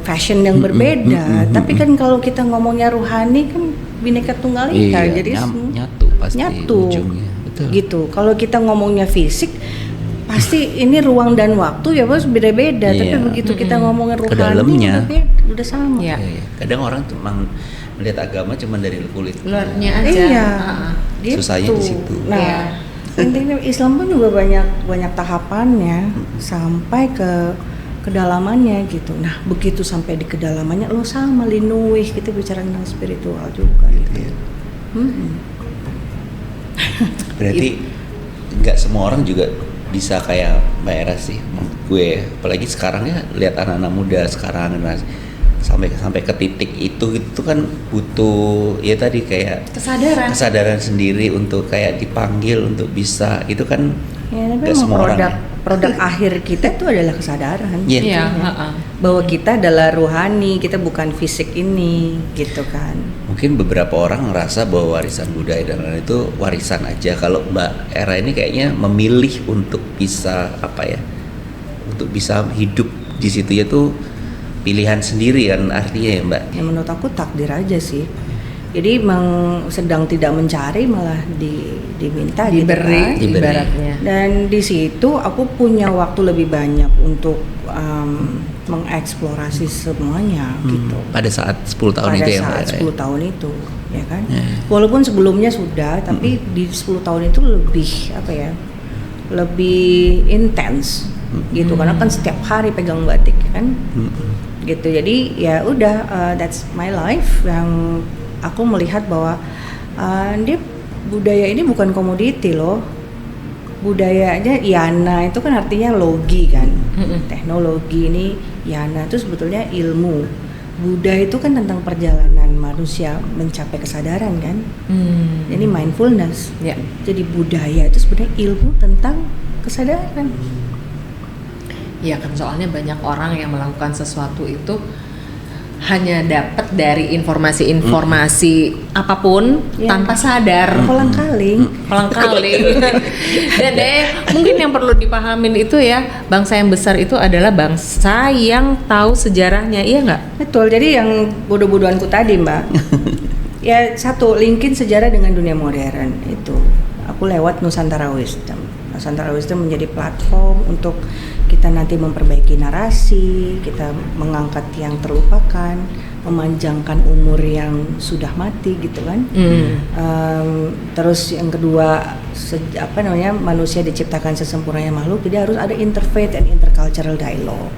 fashion yang berbeda. Tapi kan kalau kita ngomongnya rohani kan Bhinneka Tunggal Ika, jadi nyatu pasti ujungnya. Betul. Gitu. Kalau kita ngomongnya fisik, pasti ini ruang dan waktu ya bos beda-beda. Tapi begitu kita ngomongin rohani, udah sama. Iya. Kadang orang tuh melihat agama cuma dari kulit luarnya aja. Iya. Gitu. Susahnya di situ. Nah, intinya Islam pun juga banyak tahapannya sampai ke kedalamannya gitu. Nah begitu sampai di kedalamannya lo sama Linuih kita bicara tentang spiritual juga gitu. Berarti nggak semua orang juga bisa kayak Mbak Era sih, menurut gue. Apalagi sekarang ya lihat anak-anak muda sekarang sampai ke titik itu kan butuh ya tadi kayak kesadaran sendiri untuk kayak dipanggil untuk bisa itu kan. Ya, tapi nggak semua orang. Produk akhir kita itu adalah kesadaran. Iya. Bahwa kita adalah rohani, kita bukan fisik ini, gitu kan. Mungkin beberapa orang ngerasa bahwa warisan budaya dan lain-lain itu warisan aja. Kalau Mbak Era ini kayaknya memilih untuk bisa untuk bisa hidup di situ ya tuh pilihan sendiri kan artinya ya Mbak. Ya menurut aku takdir aja sih. Jadi sedang tidak mencari malah diminta diberi, gitu kan. ibaratnya. Dan di situ aku punya waktu lebih banyak untuk mengeksplorasi semuanya gitu. Pada saat 10 tahun itu ya Mbak. Pada saat 10 tahun itu, ya kan. Walaupun sebelumnya sudah, tapi di 10 tahun itu lebih intens gitu. Karena kan setiap hari pegang batik kan. Gitu. Jadi ya udah that's my life yang aku melihat bahwa dia budaya ini bukan komoditi loh. Budayanya yana itu kan artinya logi kan. Teknologi ini yana itu sebetulnya ilmu. Budaya itu kan tentang perjalanan manusia mencapai kesadaran kan. Jadi mindfulness. Ya. Jadi budaya itu sebenarnya ilmu tentang kesadaran. Iya kan, soalnya banyak orang yang melakukan sesuatu itu hanya dapat dari informasi-informasi apapun tanpa sadar. Kolang-kaling. Dan mungkin yang perlu dipahamin itu ya, bangsa yang besar itu adalah bangsa yang tahu sejarahnya, iya nggak? Betul. Jadi yang bodoh-bodohanku tadi Mbak, ya satu linkin sejarah dengan dunia modern itu. Aku lewat Nusantara Wisdom. Nusantara Wisdom menjadi platform untuk kita nanti memperbaiki narasi, kita mengangkat yang terlupakan, memanjangkan umur yang sudah mati gitu kan. Terus yang kedua, manusia diciptakan sesempurnanya makhluk, jadi harus ada interfaith and intercultural dialogue.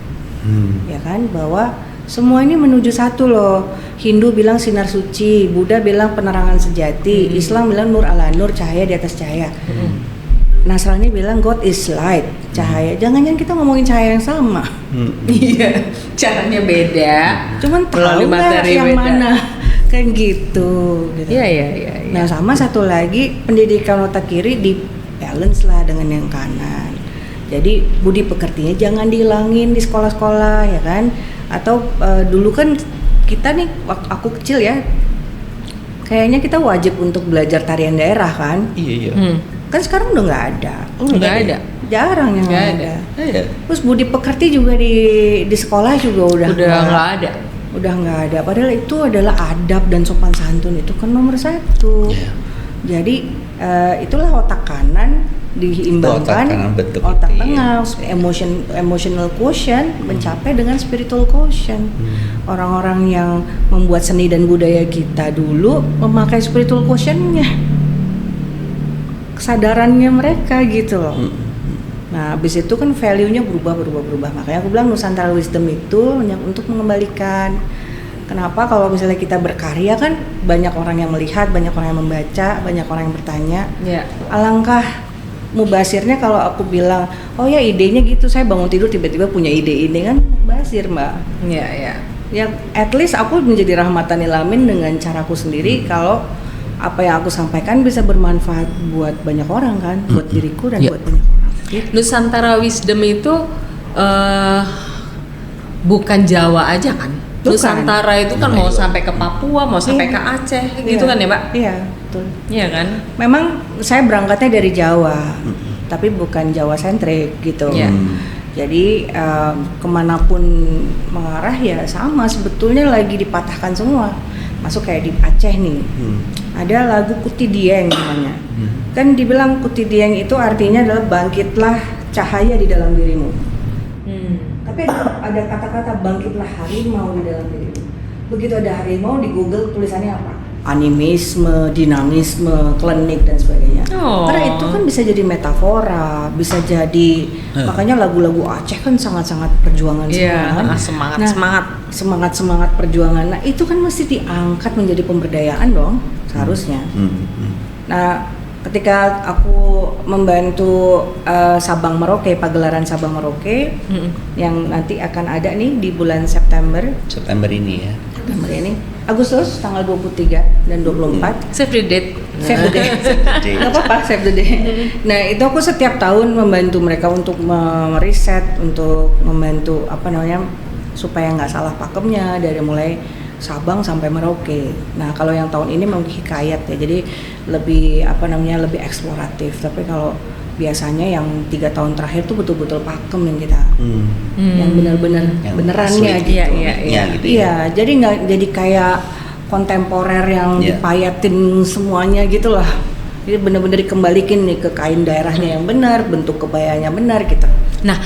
Ya kan, bahwa semua ini menuju satu loh. Hindu bilang sinar suci, Buddha bilang penerangan sejati, Islam bilang nur ala nur, cahaya di atas cahaya. Nasrani bilang God is light, cahaya. Jangan-jangan kita ngomongin cahaya yang sama. Iya, caranya beda. Cuman tahu nggak yang beda. Mana? Kan gitu. Iya. Nah sama satu lagi, pendidikan otak kiri di balance lah dengan yang kanan. Jadi budi pekertinya jangan dihilangin di sekolah-sekolah ya kan. Atau dulu kan kita nih waktu aku kecil ya, kayaknya kita wajib untuk belajar tarian daerah kan. Iya. Kan sekarang udah nggak ada. Nggak ada. Jarang yang nggak ada. Terus budi pekerti juga di sekolah juga udah nggak ada. Udah nggak ada. Padahal itu adalah adab dan sopan santun itu kan nomor 1. Jadi itulah otak kanan diimbangkan, otak tengah, emotional quotient mencapai dengan spiritual quotient. Orang-orang yang membuat seni dan budaya kita dulu memakai spiritual quotient-nya, kesadarannya mereka gitu loh. Nah, habis itu kan value-nya berubah. Makanya aku bilang Nusantara Wisdom itu untuk mengembalikan. Kenapa kalau misalnya kita berkarya kan banyak orang yang melihat, banyak orang yang membaca, banyak orang yang bertanya. Alangkah mubasirnya kalau aku bilang, oh ya idenya gitu, saya bangun tidur tiba-tiba punya ide ini kan mubasir Mbak. Iya. Ya at least aku menjadi rahmatan lil alamin dengan caraku sendiri. Kalau apa yang aku sampaikan bisa bermanfaat buat banyak orang kan, buat diriku dan buat banyak orang. Gitu. Nusantara Wisdom itu bukan Jawa aja kan? Bukan. Nusantara itu kan mau sampai ke Papua, mau sampai ke Aceh, gitu kan ya Mbak? Iya, betul. Iya kan? Memang saya berangkatnya dari Jawa, tapi bukan Jawa sentrik gitu. Jadi kemanapun mengarah ya sama, sebetulnya lagi dipatahkan semua. Masuk kayak di Aceh nih, ada lagu Kuti Dieng namanya. Kan dibilang Kuti Dieng itu artinya adalah bangkitlah cahaya di dalam dirimu. Tapi ada kata-kata bangkitlah harimau di dalam dirimu. Begitu ada harimau di Google tulisannya apa? animisme, dinamisme, klinik dan sebagainya. Karena itu kan bisa jadi metafora, bisa jadi makanya lagu-lagu Aceh kan sangat-sangat perjuangan semua. Semangat perjuangan. Nah, itu kan mesti diangkat menjadi pemberdayaan dong seharusnya. Nah, ketika aku membantu Sabang Merauke, pagelaran Sabang Merauke yang nanti akan ada nih di bulan September ini, Agustus tanggal 23 dan 24. Save the date. Nggak apa-apa, save the date. Nah, itu aku setiap tahun membantu mereka untuk meriset, untuk membantu supaya nggak salah pakemnya dari mulai Sabang sampai Merauke. Nah, kalau yang tahun ini memang hikayat ya, jadi lebih lebih eksploratif. Tapi kalau biasanya yang 3 tahun terakhir tuh betul-betul pakem yang kita, yang benar-benar benerannya gitu. Iya, jadi nggak jadi kayak kontemporer yang dipayatin semuanya gitu lah. Jadi benar-benar dikembalikin nih ke kain daerahnya yang benar, bentuk kebayanya benar gitu. Nah,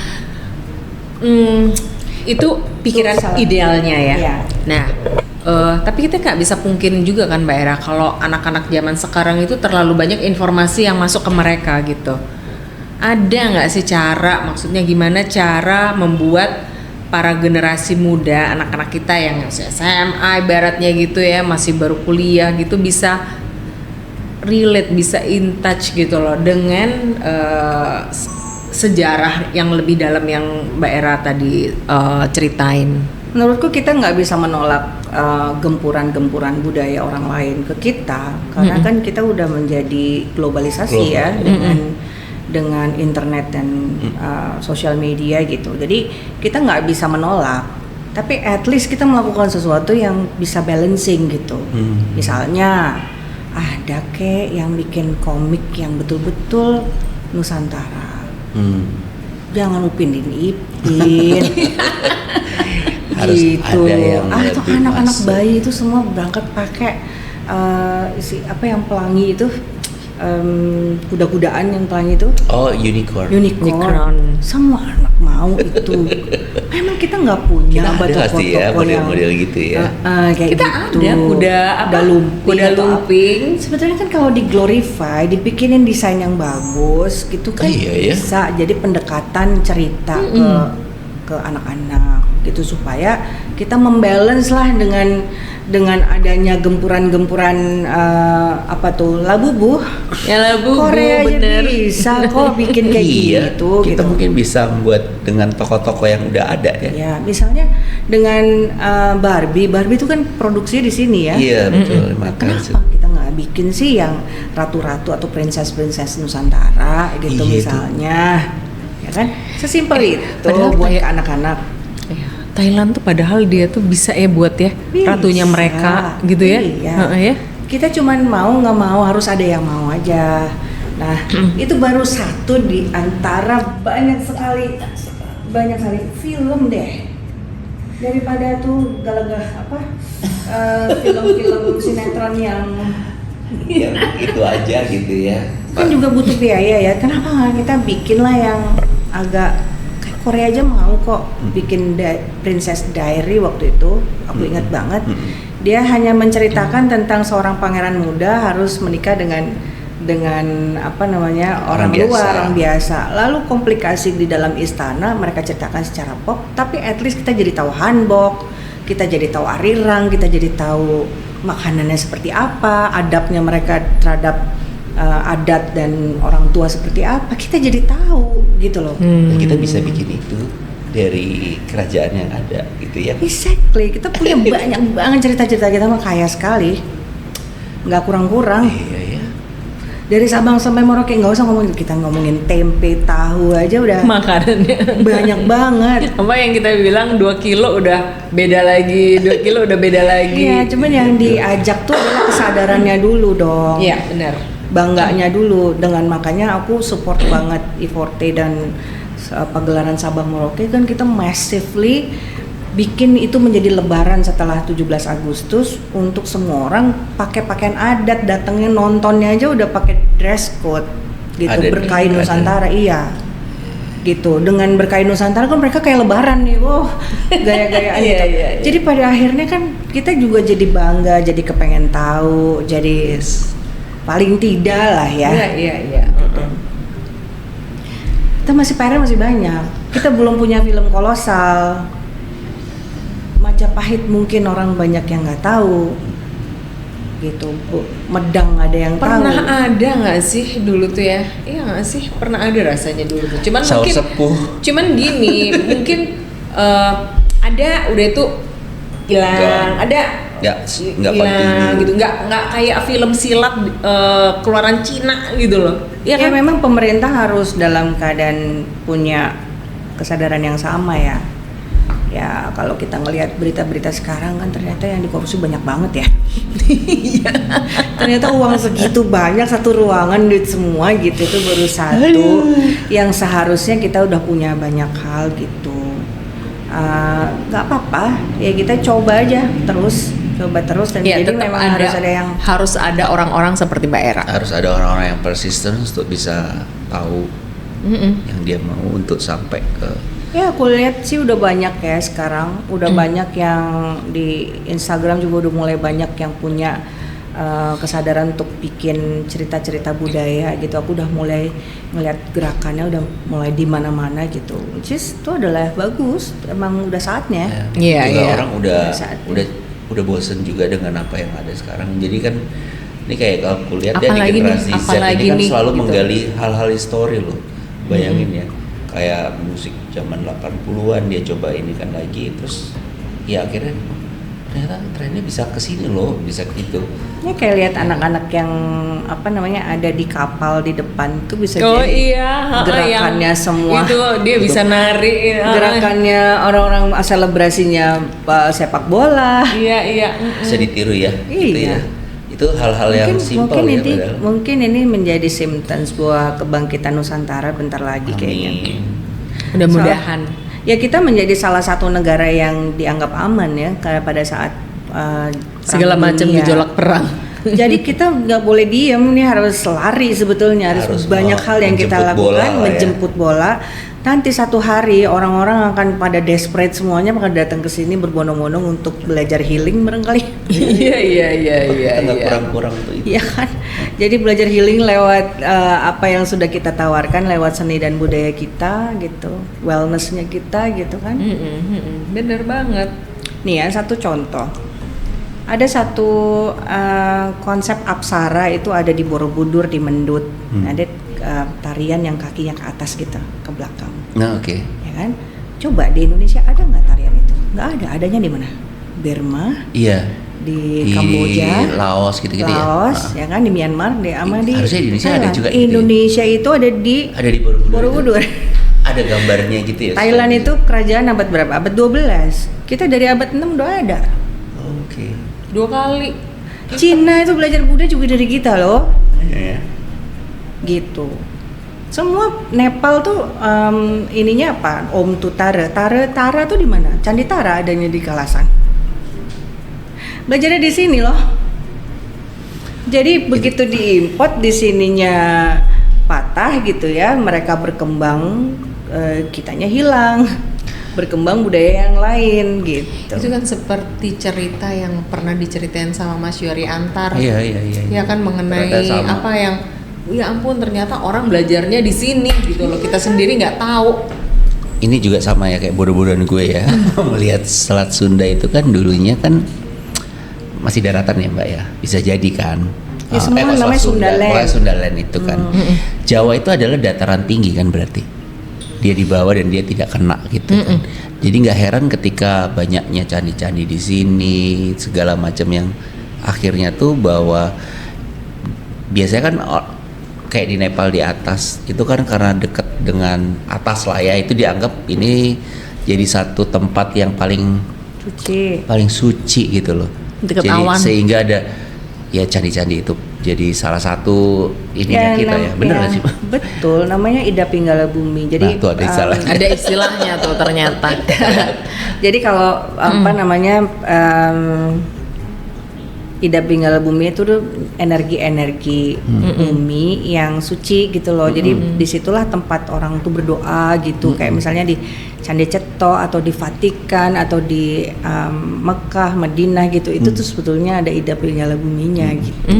itu pikiran idealnya ya. Iya. Nah, tapi kita nggak bisa pungkirin juga kan Mbak Era, kalau anak-anak zaman sekarang itu terlalu banyak informasi yang masuk ke mereka gitu. Ada nggak sih maksudnya gimana cara membuat para generasi muda, anak-anak kita yang SMA ibaratnya gitu ya, masih baru kuliah gitu, bisa relate, bisa in touch gitu loh dengan sejarah yang lebih dalam yang Mbak Era tadi ceritain. Menurutku kita nggak bisa menolak gempuran-gempuran budaya orang lain ke kita, karena kan kita udah menjadi globalisasi ya, dengan internet dan sosial media gitu. Jadi kita nggak bisa menolak, tapi at least kita melakukan sesuatu yang bisa balancing gitu. Misalnya ada yang bikin komik yang betul-betul Nusantara. Jangan Upin Ipin. Harus gitu. ada yang Atau anak-anak bayi itu semua berangkat pakai yang pelangi itu, kuda-kudaan yang pelangi itu. Oh, unicorn. Semua anak mau itu. Memang kita nggak punya toko-toko ya, model-model gitu ya. Kayak kita gitu. Ada kuda lumping. Sebetulnya kan kalau di glorify, dibikinin desain yang bagus gitu kan, bisa jadi pendekatan cerita ke anak-anak gitu, supaya kita membalance lah dengan adanya gempuran-gempuran labubu. Ya labubu Korea bener. aja bisa kok bikin kayak gitu. Kita gitu. mungkin bisa membuat dengan toko-toko yang udah ada ya. Ya, misalnya dengan Barbie itu kan produksinya di sini ya. Iya betul. Makanya Kenapa kita nggak bikin sih yang ratu-ratu atau princess Nusantara gitu misalnya, ya kan? Sesimpel itu buat ke anak-anak. Thailand tuh padahal dia tuh bisa ya buat ya ratunya mereka gitu ya. Iya. Kita cuman nggak mau harus ada yang mau aja. Nah, itu baru satu di antara banyak sekali film deh. Daripada tuh film-film sinetron yang itu aja gitu ya. Kan juga butuh biaya ya. Kenapa nggak kita bikin lah yang agak Korea aja mau kok bikin Princess Diary waktu itu, aku ingat banget. Dia hanya menceritakan tentang seorang pangeran muda harus menikah dengan orang luar, orang biasa. Lalu komplikasi di dalam istana mereka ceritakan secara pop, tapi at least kita jadi tahu hanbok, kita jadi tahu arirang, kita jadi tahu makanannya seperti apa, adabnya mereka terhadap adat dan orang tua seperti apa, kita jadi tahu gitu loh. Kita bisa bikin itu dari kerajaan yang ada gitu ya. Exactly, kita punya banyak banget cerita-cerita, kita mah kaya sekali, nggak kurang-kurang. Iya. Dari Sabang sampai Merauke nggak usah ngomongin tempe, tahu aja udah makanannya banyak banget. Apa yang kita bilang 2 kilo udah beda lagi, 2 kilo udah beda lagi. Iya, cuman yang diajak tuh adalah kesadarannya dulu dong. Iya, benar. Bangganya dulu, dengan makanya aku support banget I40 dan pagelaran Sabang Merauke, kan kita massively bikin itu menjadi lebaran setelah 17 Agustus untuk semua orang pakai pakaian adat, datangnya nontonnya aja udah pakai dress code gitu, berkain Nusantara. Iya. gitu. Dengan berkain Nusantara kan mereka kayak lebaran nih, gaya-gayaan gitu. Jadi pada akhirnya kan kita juga jadi bangga, jadi kepengen tahu, jadi paling tidak lah ya. Iya. Kita masih PR masih banyak. Kita belum punya film kolosal. Majapahit mungkin orang banyak yang nggak tahu. Gitu, Bu. Medang ada yang Pernah tahu. ada nggak sih dulu tuh ya? Iya nggak sih? Pernah ada rasanya dulu tuh. Cuman Saur mungkin, sepuh. cuman gini, mungkin ada udah itu hilang, ada nggak hilang continue. gitu, nggak kayak film silat keluaran Cina gitu loh. Iya Ya kan? memang pemerintah harus dalam keadaan punya kesadaran yang sama ya. Ya kalau kita ngelihat berita-berita sekarang kan ternyata yang dikorupsi banyak banget ya. Ternyata uang segitu banyak, satu ruangan duit semua gitu, itu baru satu. Yang seharusnya kita udah punya banyak hal gitu. Gak apa-apa, ya kita coba aja coba terus dan Ya, jadi tetap memang harus ada orang-orang seperti Mbak Era. Harus ada orang-orang yang persisten untuk bisa tahu yang dia mau untuk sampai ke. Ya aku lihat sih udah banyak ya sekarang, udah banyak yang di Instagram juga udah mulai banyak yang punya kesadaran untuk bikin cerita-cerita budaya gitu. Aku udah mulai ngeliat gerakannya udah mulai di mana-mana gitu. Which is itu adalah bagus, emang udah saatnya. Iya, Juga iya. orang udah bosen juga dengan apa yang ada sekarang. Jadi kan ini kayak kalau aku lihat ya di Apalagi nih, generasi Z apalagi ini kan nih, selalu gitu. menggali hal-hal histori loh. Bayangin ya, kayak musik zaman 80-an dia coba ini kan lagi, terus ya akhirnya ternyata trennya bisa ke sini loh, bisa gitu. Ya kayak lihat anak-anak yang apa namanya ada di kapal di depan itu bisa Oh jadi iya, gerakannya yang semua. itu dia bisa nari. Gerakannya orang-orang selebrasinya sepak bola. Iya. Bisa ditiru ya, gitu Iya. ya. Itu hal-hal yang simpel ya padahal. Mungkin ini menjadi simptom sebuah kebangkitan Nusantara bentar lagi kayaknya. Amin. Mudah-mudahan. Ya kita menjadi salah satu negara yang dianggap aman ya kayak pada saat Segala Perang macam Dunia. gejolak perang. Jadi kita nggak boleh diem nih, harus lari sebetulnya, harus banyak hal yang kita menjemput bola lakukan, lah ya. menjemput bola. Nanti satu hari orang-orang akan pada desperate semuanya akan datang ke sini berbondong-bondong untuk belajar healing barangkali. Iya. Kita nggak kurang-kurang tuh itu. Iya kan? Jadi belajar healing lewat apa yang sudah kita tawarkan lewat seni dan budaya kita gitu, wellnessnya kita gitu kan. Bener banget. Nih ya satu contoh. Ada satu konsep Apsara itu ada di Borobudur di Mendut. Ada tarian yang kakinya ke atas gitu, ke belakang. Nah, oke. Ya kan? Coba di Indonesia ada nggak tarian itu? Nggak ada. Adanya di mana? Burma, Iya. di Kamboja, Laos gitu-gitu Laos, ya. ya kan, di Myanmar, di Harusnya di Indonesia ada Thailand. juga gitu ya? Indonesia itu ada di Ada di Borobudur. Borobudur. Ada gambarnya gitu ya. Thailand itu kerajaan abad berapa? Abad 12. Kita dari abad 6 udah ada. Oke. 2 kali. Cina itu belajar Buddha juga dari kita loh. Ya. Gitu. Semua Nepal tuh ininya apa? Om tuh Tara tuh di mana? Candi Tara adanya di Kalasan. Belajarnya di sini loh. Jadi begitu diimport di sininya patah gitu ya, mereka berkembang, kitanya hilang. Berkembang budaya yang lain gitu. Itu kan seperti cerita yang pernah diceritain sama Mas Yori Antar. Iya. Ya kan mengenai Ternyata sama. apa yang ya ampun ternyata orang belajarnya di sini gitu loh. Kita sendiri nggak tahu. Ini juga sama ya kayak bodoh-bodohan gue ya. Melihat Selat Sunda itu kan dulunya kan masih daratan ya Mbak ya. Bisa jadi kan. Ya, semua Selat namanya Sundaland. Pokoknya Sundaland itu kan. Jawa itu adalah dataran tinggi kan berarti. Dia di bawah dan dia tidak kena gitu kan. Jadi nggak heran ketika banyaknya candi-candi di sini segala macam yang akhirnya tuh bahwa biasanya kan kayak di Nepal di atas itu kan karena dekat dengan atas lah ya, itu dianggap ini jadi satu tempat yang paling suci gitu loh. Dekat Jadi awan. sehingga ada ya candi-candi itu jadi salah satu ininya kita ya. Bener nggak sih? Betul, namanya Ida Pinggala Bumi. Jadi Nah, tuh ada istilahnya. Ada istilahnya tuh ternyata. jadi kalau apa namanya Ida Pinggala Bumi itu tuh energi-energi bumi yang suci gitu loh. Jadi disitulah tempat orang tuh berdoa gitu. Kayak misalnya di Candi Ceto atau di Vatikan atau di Mekah, Madinah gitu. Itu tuh sebetulnya ada Ida Pinggala Buminya gitu.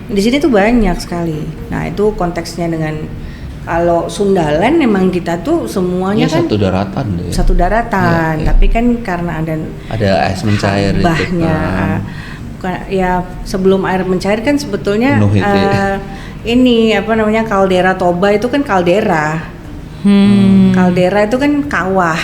Di sini tuh banyak sekali. Nah itu konteksnya dengan kalau Sundaland memang kita tuh semuanya kan satu daratan deh. Satu daratan, tapi kan karena ada es mencair bahnya bukan ya sebelum air mencair kan sebetulnya ini apa namanya kaldera Toba itu kan kaldera. Kaldera itu kan kawah.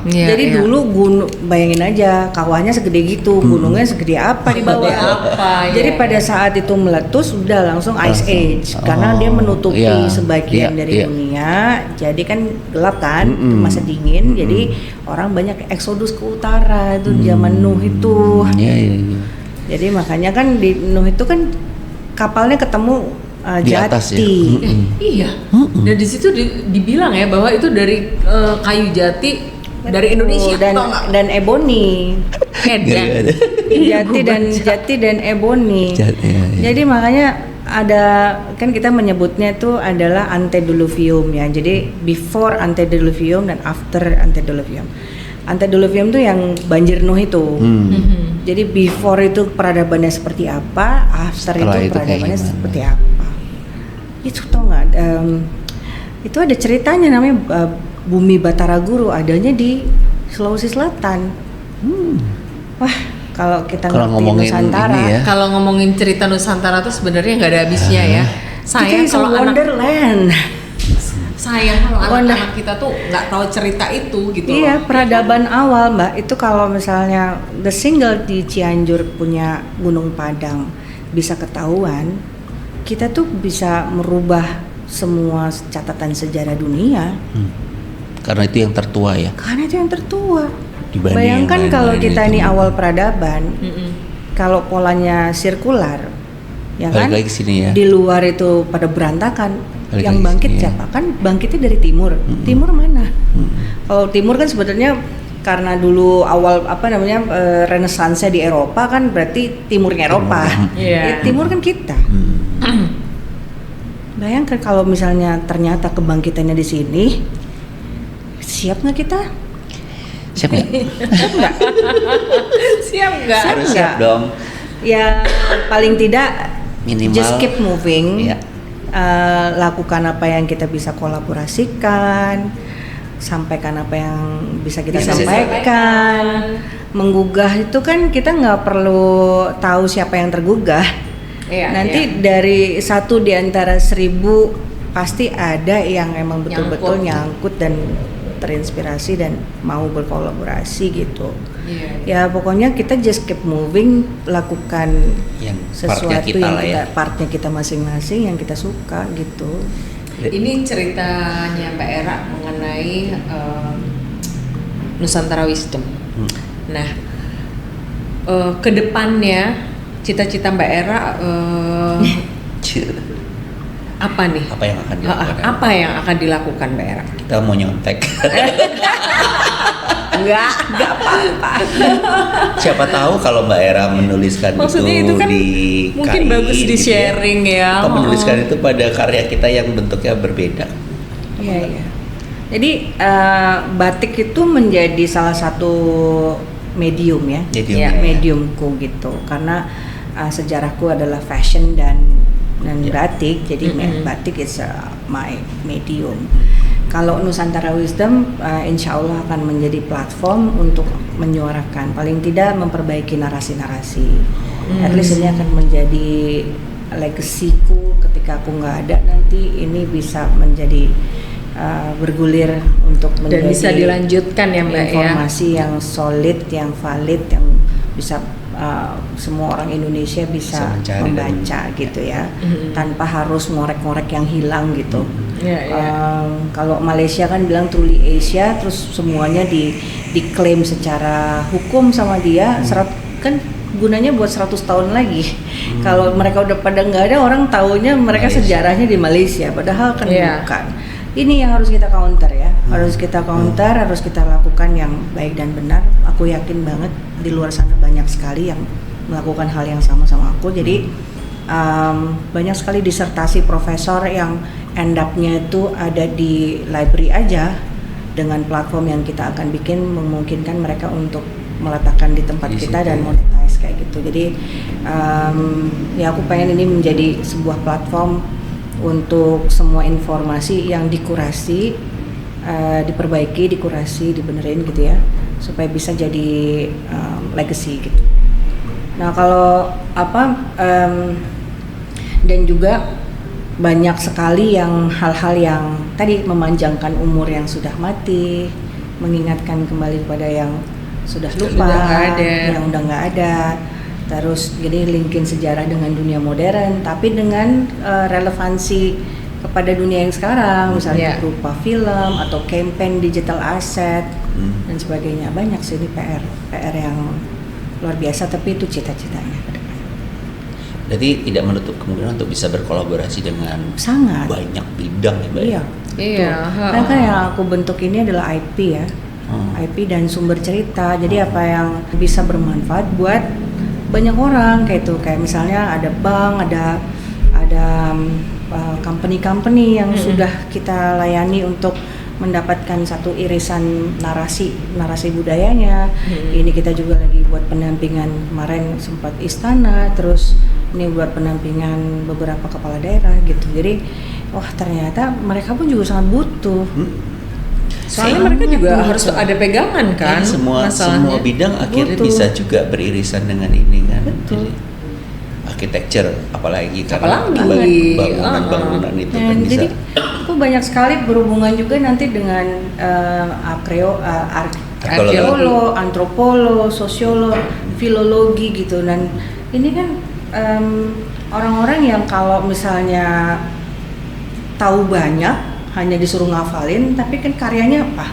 Jadi dulu gunung, bayangin aja kawahnya segede gitu, gunungnya segede apa di bawah. Jadi pada saat itu meletus udah langsung ice age karena dia menutupi sebagian dari dunia. Jadi kan gelap kan, masa dingin. Jadi orang banyak eksodus ke utara itu zaman Nuh itu. Jadi makanya kan di Nuh itu kan kapalnya ketemu di atas jati. ya. Iya. Dan di situ dibilang ya bahwa itu dari kayu jati dari Indonesia dan ebony. Jati dan ebony. Jadi makanya ada kan kita menyebutnya itu adalah antediluvium ya. Jadi before antediluvium dan after antediluvium. Antediluvium itu yang banjir Nuh itu. Jadi before itu peradabannya seperti apa, after itu peradabannya seperti apa. Itu tau nggak? Itu ada ceritanya namanya Bumi Batara Guru, adanya di Sulawesi Selatan. Wah, kalau kita ngomongin Nusantara, kalau ngomongin cerita Nusantara tuh sebenarnya nggak ada habisnya ya. Sayang kalau Wonderland. Sayang kalau anak-anak kita tuh nggak tahu cerita itu gitu. Iya, peradaban awal Mbak itu kalau misalnya The Single di Cianjur punya Gunung Padang bisa ketahuan, kita tuh bisa merubah semua catatan sejarah dunia. Karena itu yang tertua ya. Karena itu yang tertua. Dibanding bayangkan yang kalau kita ini itu. awal peradaban, kalau polanya sirkular, ya kan? Balik lagi sini ya. Di luar itu pada berantakan. Balik Yang bangkit sini, siapa? Kan bangkitnya dari timur. Timur mana? Kalau timur kan sebetulnya karena dulu awal Renaissance-nya di Eropa kan berarti timurnya Eropa. Timur kan kita. Bayangkan kalau misalnya ternyata kebangkitannya di sini, siap nggak kita? Siap nggak? Siap nggak? Harus siap dong. Ya paling tidak minimal just keep moving. Ya. Lakukan apa yang kita bisa kolaborasikan, sampaikan apa yang bisa kita sampaikan. Menggugah itu kan kita nggak perlu tahu siapa yang tergugah. Nanti dari satu di antara 1000 pasti ada yang emang betul-betul nyangkut dan terinspirasi dan mau berkolaborasi gitu. Ya pokoknya kita just keep moving, lakukan yang sesuatu kita yang partnya kita masing-masing yang kita suka gitu. Ini ceritanya Mbak Era mengenai Nusantara Wisdom. Nah, kedepannya cita-cita Mbak Era apa nih? Apa yang akan dilakukan? Apa yang akan dilakukan Mbak Era? Kita mau nyontek. Enggak apa-apa. Siapa tahu kalau Mbak Era menuliskan maksudnya itu kan di mungkin KI, bagus di gitu sharing ya. Atau menuliskan itu pada karya kita yang bentuknya berbeda. Iya. Jadi batik itu menjadi salah satu medium ya. Mediumku gitu. Karena sejarahku adalah fashion dan batik. Jadi batik is my medium. Kalau Nusantara Wisdom insya Allah akan menjadi platform untuk menyuarakan, paling tidak memperbaiki narasi-narasi. At least ini akan menjadi legasiku ketika aku nggak ada, nanti ini bisa menjadi bergulir untuk menjadi dan bisa dilanjutkan ya Mbak informasi yang solid, yang valid, yang bisa semua orang Indonesia bisa membaca gitu ya, tanpa harus ngorek-ngorek yang hilang gitu. Kalau Malaysia kan bilang truly Asia, terus semuanya diklaim secara hukum sama dia, kan gunanya buat 100 tahun lagi. Kalau mereka udah pada nggak ada, orang taunya mereka sejarahnya di Malaysia, padahal kan bukan. Ini yang harus kita counter ya, harus kita counter, harus kita lakukan yang baik dan benar. Aku yakin banget di luar sana banyak sekali yang melakukan hal yang sama aku. Jadi banyak sekali disertasi profesor yang end up-nya itu ada di library aja. Dengan platform yang kita akan bikin memungkinkan mereka untuk meletakkan di tempat di kita situ. dan monetize kayak gitu. Jadi ya aku pengen ini menjadi sebuah platform untuk semua informasi yang dikurasi, diperbaiki, dikurasi, dibenerin gitu ya, supaya bisa jadi legacy gitu. Nah kalau dan juga banyak sekali yang hal-hal yang tadi memanjangkan umur yang sudah mati, mengingatkan kembali kepada yang sudah lupa, yang udah nggak ada. Terus jadi linkin sejarah dengan dunia modern, tapi dengan relevansi kepada dunia yang sekarang, misalnya berupa film atau campaign digital asset dan sebagainya. Banyak sih ini PR yang luar biasa, tapi itu cita-citanya. Jadi tidak menutup kemungkinan untuk bisa berkolaborasi dengan sangat banyak bidang ya, Mbak. Iya. Karena kan yang aku bentuk ini adalah IP ya, IP dan sumber cerita. Jadi apa yang bisa bermanfaat buat banyak orang kayak itu. Kayak misalnya ada bank, ada company yang sudah kita layani untuk mendapatkan satu irisan narasi budayanya. Ini kita juga lagi buat pendampingan, kemarin sempat istana, terus ini buat pendampingan beberapa kepala daerah gitu. Jadi ternyata mereka pun juga sangat butuh. Soalnya mereka juga harus ada pegangan kan. Semua bidang akhirnya bisa juga beririsan dengan ini kan. Betul. Jadi, architecture apalagi bangunan itu kan bisa. Jadi aku banyak sekali berhubungan juga nanti dengan arkeolog, antropolog, sosiolog, filologi gitu. Dan ini kan orang-orang yang kalau misalnya tahu banyak hanya disuruh ngafalin, tapi kan karyanya apa?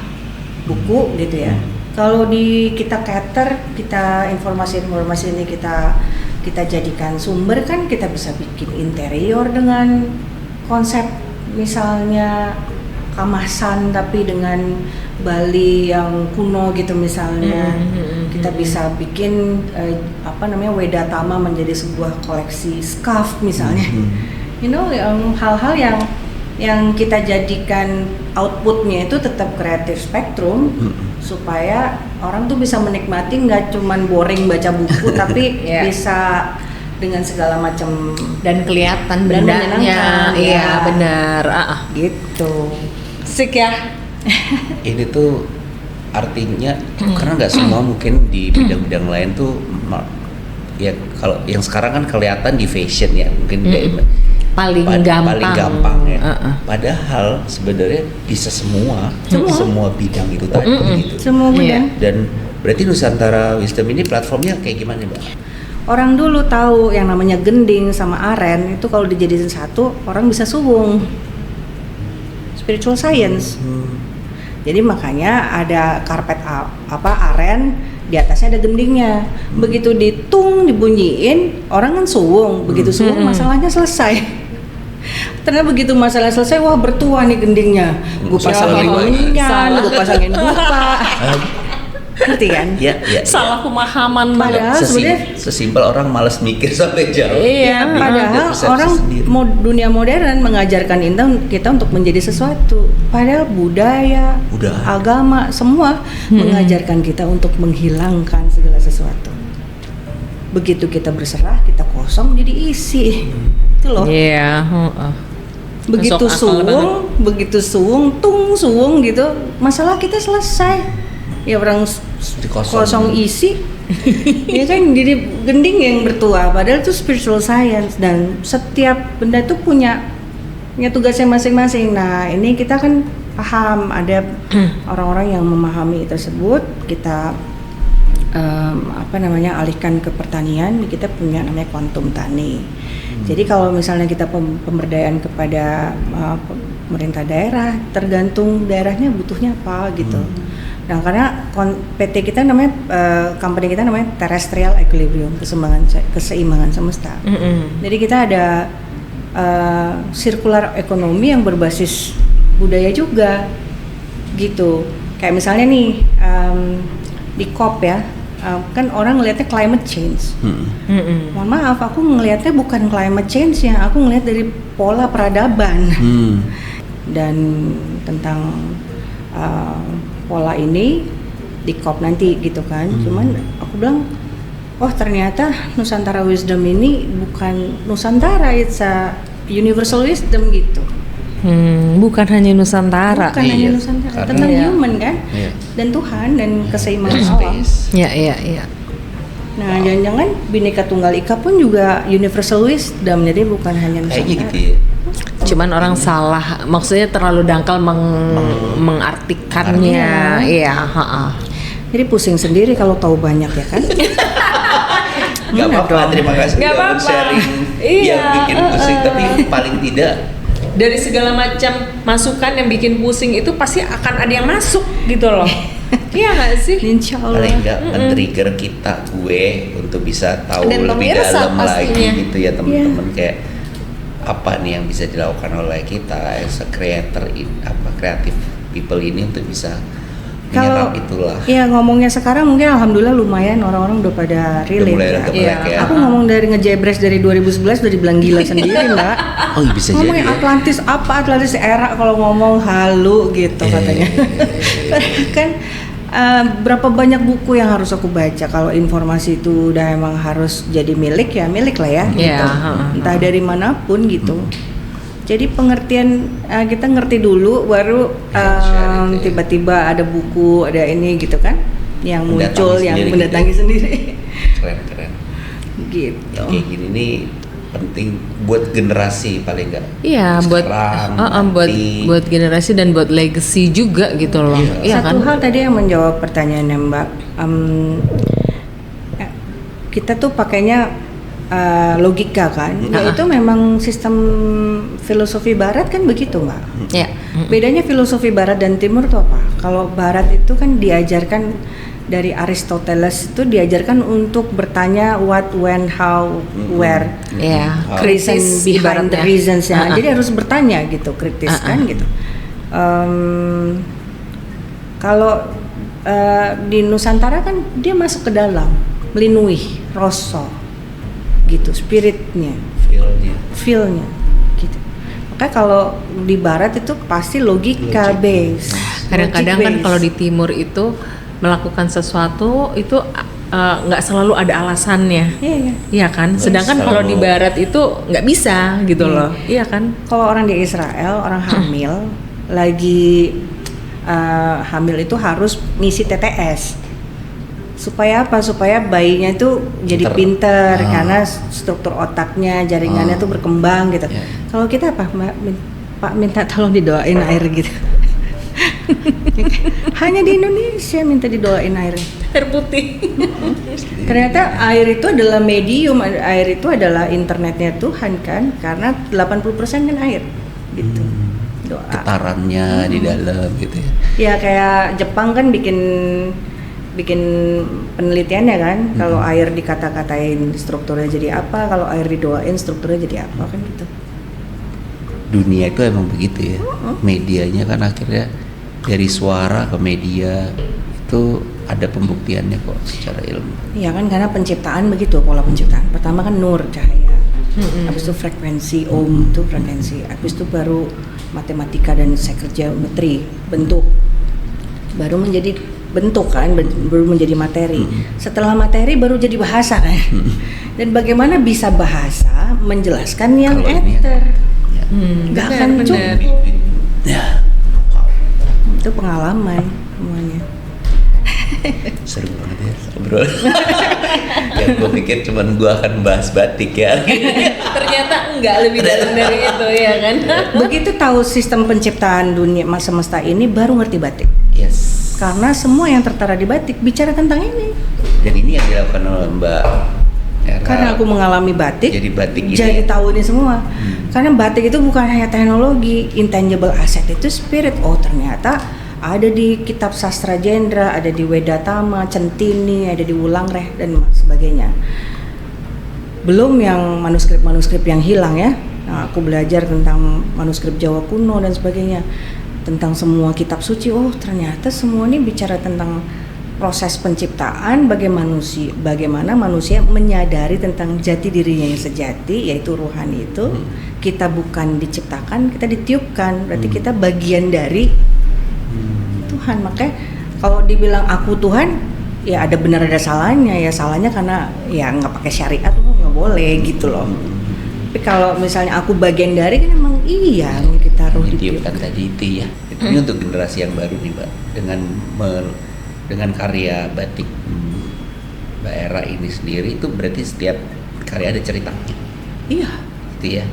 Buku gitu ya. Kalau kita cater, kita informasi ini kita jadikan sumber, kan kita bisa bikin interior dengan konsep misalnya kamasan tapi dengan Bali yang kuno gitu misalnya. Kita bisa bikin Wedatama menjadi sebuah koleksi scarf misalnya. Hal-hal yang kita jadikan outputnya itu tetap kreatif spektrum, supaya orang tuh bisa menikmati, nggak cuman boring baca buku tapi bisa dengan segala macam dan kelihatan bendanya. Iya benar. Gitu. Sik ya. Ini tuh artinya karena nggak semua mungkin di bidang-bidang lain tuh ya, kalau yang sekarang kan kelihatan di fashion ya mungkin paling gampang ya. Padahal sebenarnya bisa semua bidang itu tadi gitu. Semua bidang. Dan berarti Nusantara Wisdom ini platformnya kayak gimana, Mbak? Orang dulu tahu yang namanya gending sama aren itu kalau dijadiin satu orang bisa suwung. Spiritual science. Jadi makanya ada karpet aren, di atasnya ada gendingnya. Begitu dibunyiin, orang kan suwung. Begitu suwung masalahnya selesai. Ternyata begitu masalah selesai, wah bertuah nih gendingnya. Gue pasangin bunyian, gue pasangin dupa. Ngerti kan? Iya. Salah pemahaman padahal sebenarnya sesimpel orang malas mikir sampai jauh. Iya, padahal orang dunia modern mengajarkan kita untuk menjadi sesuatu. Padahal budaya, agama, semua mengajarkan kita untuk menghilangkan segala sesuatu. Begitu kita berserah, kita kosong jadi isi. Itu loh. Iya. Begitu suwung, suwung gitu, masalah kita selesai. Ya orang kosong isi ya kan jadi gending yang bertuah, padahal itu spiritual science dan setiap benda itu punya tugasnya masing-masing. Nah ini kita kan paham, ada orang-orang yang memahami tersebut, kita alihkan ke pertanian. Kita punya namanya quantum tani. Jadi kalau misalnya kita pemberdayaan kepada pemerintah daerah, tergantung daerahnya butuhnya apa gitu. Nah karena PT kita namanya, company kita namanya Terrestrial Equilibrium, keseimbangan semesta. Jadi kita ada sirkular ekonomi yang berbasis budaya juga gitu. Kayak misalnya nih di COP ya, kan orang ngelihatnya climate change. Mohon maaf, aku ngelihatnya bukan climate change ya, aku ngelihat dari pola peradaban. Dan tentang pola ini di COP nanti gitu kan. Cuman aku bilang, oh ternyata Nusantara Wisdom ini bukan Nusantara, it's a universal wisdom gitu. Bukan hanya Nusantara. Bukan hanya Nusantara, tentang human kan, dan Tuhan dan keseimbangan alam. Iya. Nah, jangan-jangan Bhinneka Tunggal Ika pun juga universal wisdom, jadi bukan hanya Nusantara. Kayaknya gitu ya. Cuman orang salah, maksudnya terlalu dangkal mengartikannya. Iya, Jadi pusing sendiri kalau tahu banyak ya kan. Gak apa-apa, terima kasih Gak udah apa-apa. sharing yang bikin pusing, tapi paling tidak dari segala macam masukan yang bikin pusing itu pasti akan ada yang masuk gitu loh. Iya nggak sih? Insya Allah. paling nggak men-trigger gue untuk bisa tahu Dan lebih pemirsa dalam lagi pastinya. gitu ya teman-teman, kayak apa nih yang bisa dilakukan oleh kita as a creator, creative people ini untuk bisa menyerap itulah. Iya, ngomongnya sekarang mungkin alhamdulillah lumayan orang-orang udah pada relate mulai ya. kemelek ya. Aku ngomong dari ngejebres dari 2011 udah dibilang gila sendiri Mbak. Oh bisa jadi Ngomongin ya. Atlantis era kalau ngomong halu gitu katanya. Kan berapa banyak buku yang harus aku baca kalau informasi itu udah emang harus jadi milik lah ya gitu. Entah dari manapun gitu. Jadi pengertian kita ngerti dulu baru tiba-tiba ada buku, ada ini gitu kan yang muncul yang mendatangi sendiri. Keren. Gitu. Kayak gini nih penting buat generasi paling nggak. Iya, buat generasi dan buat legacy juga gitu loh. Iya Satu kan? hal tadi yang menjawab pertanyaannya Mbak, kita tuh pakainya logika kan, itu memang sistem filosofi Barat kan begitu Mbak. Iya. Bedanya filosofi Barat dan Timur tuh apa? Kalau Barat itu kan diajarkan dari Aristoteles itu diajarkan untuk bertanya what, when, how, where. Iya. Reason Kritis behind the ibaratnya. reasons ya. Jadi harus bertanya gitu, kritis kan gitu. Kalau di Nusantara kan dia masuk ke dalam, melinui, rasa gitu, spiritnya, feelnya gitu. Makanya kalau di Barat itu pasti logika base. Kadang-kadang kan kalau di Timur itu melakukan sesuatu itu nggak selalu ada alasannya. Iya kan? Sedangkan kalau di Barat itu nggak bisa gitu loh. Iya kan? Kalau orang di Israel, orang hamil lagi hamil itu harus ngisi TTS. Supaya apa? Supaya bayinya itu jadi pinter karena struktur otaknya, jaringannya tuh berkembang gitu. Kalau kita apa, Mbak? Pak minta tolong didoain air gitu. Hanya di Indonesia minta didoain air. Air putih. Ternyata air itu adalah medium, air itu adalah internetnya Tuhan kan, karena 80% kan air gitu. Doa. Getarannya di dalam gitu ya. Ya kayak Jepang kan bikin penelitiannya kan, kalau air dikata-katain strukturnya jadi apa, kalau air didoain strukturnya jadi apa kan gitu. Dunia itu emang begitu ya. Medianya kan akhirnya dari suara ke media itu ada pembuktiannya kok secara ilmu. Iya kan, karena penciptaan begitu, pola penciptaan. Pertama kan nur, cahaya. Habis itu frekuensi, ohm itu frekuensi. Habis itu baru matematika dan sacred geometry, bentuk. Baru menjadi bentuk kan, baru menjadi materi. Setelah materi baru jadi bahasa kan. Dan bagaimana bisa bahasa menjelaskan yang ether? Gak akan cukup. Ya. Itu pengalaman semuanya. Seru banget ya bro. Yang gue pikir cuman gue akan bahas batik ya. Ternyata enggak, lebih dalam dari itu ya kan. Begitu tahu sistem penciptaan dunia semesta ini baru ngerti batik. Yes. Karena semua yang tertera di batik bicara tentang ini. Dan ini yang dilakukan oleh Mbak Era. Karena aku mengalami batik, Jadi batik ini. jadi tahu ini semua. Karena batik itu bukan hanya teknologi, intangible asset itu spirit. Oh ternyata ada di kitab sastra Jendra, ada di Wedatama, Centini, ada di Wulangreh dan sebagainya. Belum yang manuskrip-manuskrip yang hilang ya. Nah, aku belajar tentang manuskrip Jawa kuno dan sebagainya, tentang semua kitab suci. Oh ternyata semua ini bicara tentang proses penciptaan bagaimana manusia menyadari tentang jati dirinya yang sejati, yaitu rohani itu. Kita bukan diciptakan, kita ditiupkan, berarti kita bagian dari Tuhan. Makanya kalau dibilang aku Tuhan, ya ada benar ada salahnya. Ya salahnya karena ya nggak pakai syariat, nggak boleh gitu loh. Tapi kalau misalnya aku bagian dari, kan emang iya kita harus ditiupkan tadi itu ya. Ini untuk generasi yang baru nih Mbak, dengan karya batik Mbak Era ini sendiri, itu berarti setiap karya ada ceritanya. Iya. Gitu ya.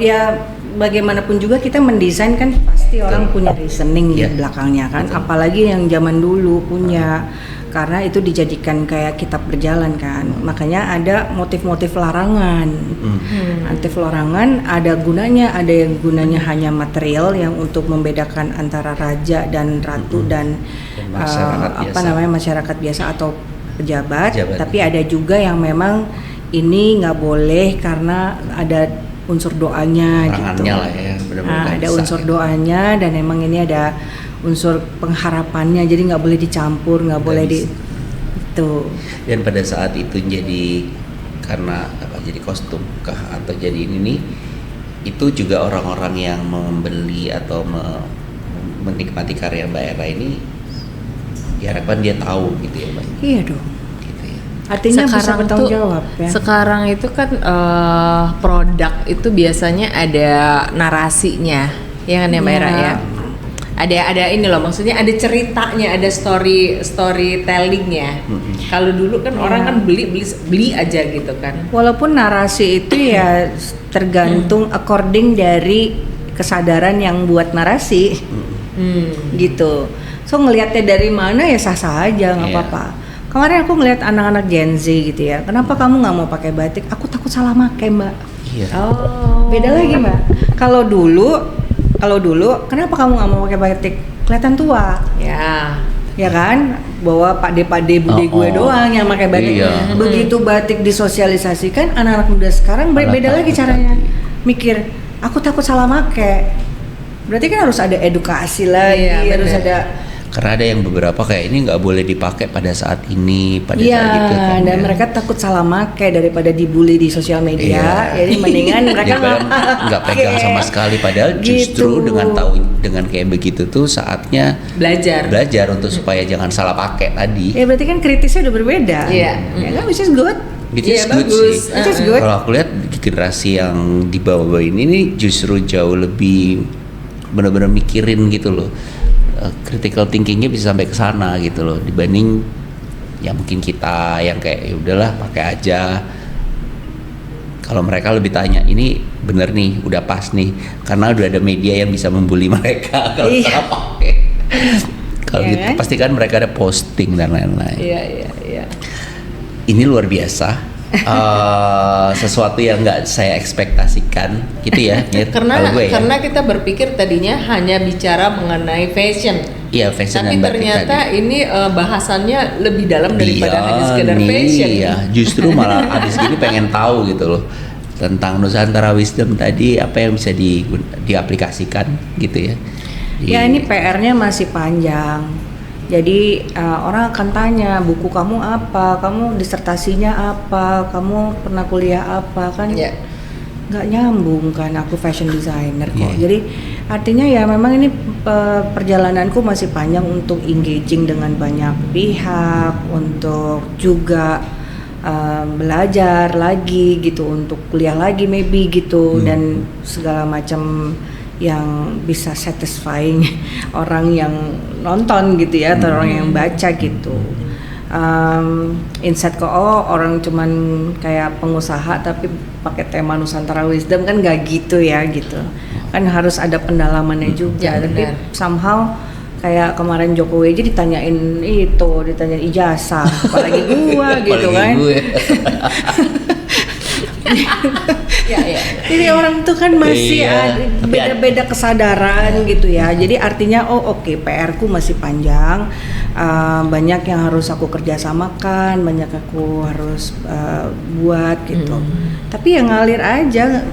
Ya bagaimanapun juga kita mendesain kan pasti orang punya reasoning di belakangnya kan. Betul. Apalagi yang zaman dulu punya, karena itu dijadikan kayak kitab berjalan kan. Makanya ada motif-motif larangan. Motif larangan ada gunanya yang gunanya hanya material yang untuk membedakan antara raja dan ratu dan masyarakat biasa atau pejabat. Tapi ada juga yang memang ini nggak boleh karena ada unsur doanya gitu. Lah ya, ada unsur doanya, dan emang ini ada unsur pengharapannya, jadi nggak boleh dicampur, nggak boleh itu. Dan pada saat itu jadi karena jadi kostum kah atau jadi ini nih, itu juga orang-orang yang membeli atau menikmati karya Mbak Era ini diharapkan dia tahu gitu ya Mbak. Iya dong. Artinya bisa bertanggung jawab ya. Sekarang itu kan produk itu biasanya ada narasinya, ya kan ya Mbak Era ya. Ada ini loh, maksudnya ada ceritanya, ada storytellingnya. Kalau dulu kan orang kan beli aja gitu kan. Walaupun narasi itu ya tergantung according dari kesadaran yang buat narasi, gitu. So ngelihatnya dari mana ya sah-sah aja, nggak apa-apa. Kemarin aku ngeliat anak-anak Gen Z gitu ya. Kenapa kamu nggak mau pakai batik? Aku takut salah pakai Mbak. Iya. Oh. Beda lagi Mbak. Kalau dulu, kenapa kamu nggak mau pakai batik? Kelihatan tua. Ya kan? Bawa pade-pade bude gue doang yang pakai batik. Iya. Begitu batik disosialisasikan, anak-anak muda sekarang beda lagi caranya. Mikir, aku takut salah pakai. Berarti kan harus ada edukasi lagi, harus ada. Karena ada yang beberapa kayak ini nggak boleh dipakai pada saat ini, saat gitu kan. Dan mereka takut salah pakai daripada dibully di sosial media. Jadi mendingan mereka nggak pegang sama sekali. Padahal justru dengan kayak begitu tuh saatnya belajar untuk supaya jangan salah pakai tadi. Ya berarti kan kritisnya udah berbeda. Ya kan, which is good. Which is good sih. Kalau aku lihat generasi yang di bawah ini nih justru jauh lebih benar-benar mikirin gitu loh. Critical thinkingnya bisa sampai ke sana gitu loh, dibanding ya mungkin kita yang kayak ya udahlah pakai aja. Kalau mereka lebih tanya, ini bener nih, udah pas nih, karena udah ada media yang bisa membuli mereka kalau salah pakai. Kalau gitu kan? Pasti kan mereka ada posting dan lain-lain. Iya. Ini luar biasa. Sesuatu yang nggak saya ekspektasikan gitu ya, karena kita berpikir tadinya hanya bicara mengenai fashion. Iya, fashion. Tapi dan batik ternyata tadi. Ini bahasannya lebih dalam daripada hanya sekedar fashion. Iya, justru malah abis gini pengen tahu gitu loh tentang Nusantara Wisdom tadi, apa yang bisa diaplikasikan gitu ya. Ya ini PR-nya masih panjang. Jadi orang akan tanya, buku kamu apa, kamu disertasinya apa, kamu pernah kuliah apa, kan nggak nyambung kan, aku fashion designer kok. Jadi artinya ya memang ini perjalananku masih panjang untuk engaging dengan banyak pihak, untuk juga belajar lagi gitu, untuk kuliah lagi maybe gitu, dan segala macam yang bisa satisfying orang yang nonton gitu ya, atau orang yang baca gitu. Insight ke orang cuman kayak pengusaha tapi pakai tema Nusantara Wisdom kan nggak gitu ya gitu. Kan harus ada pendalamannya juga. Tapi somehow kayak kemarin Jokowi aja ditanyain ijazah, apalagi gua gitu kan. Jadi orang tuh kan masih ada beda-beda kesadaran gitu ya. Jadi artinya PR-ku masih panjang, banyak yang harus aku kerjasamakan, banyak aku harus buat gitu. Tapi ya ngalir aja.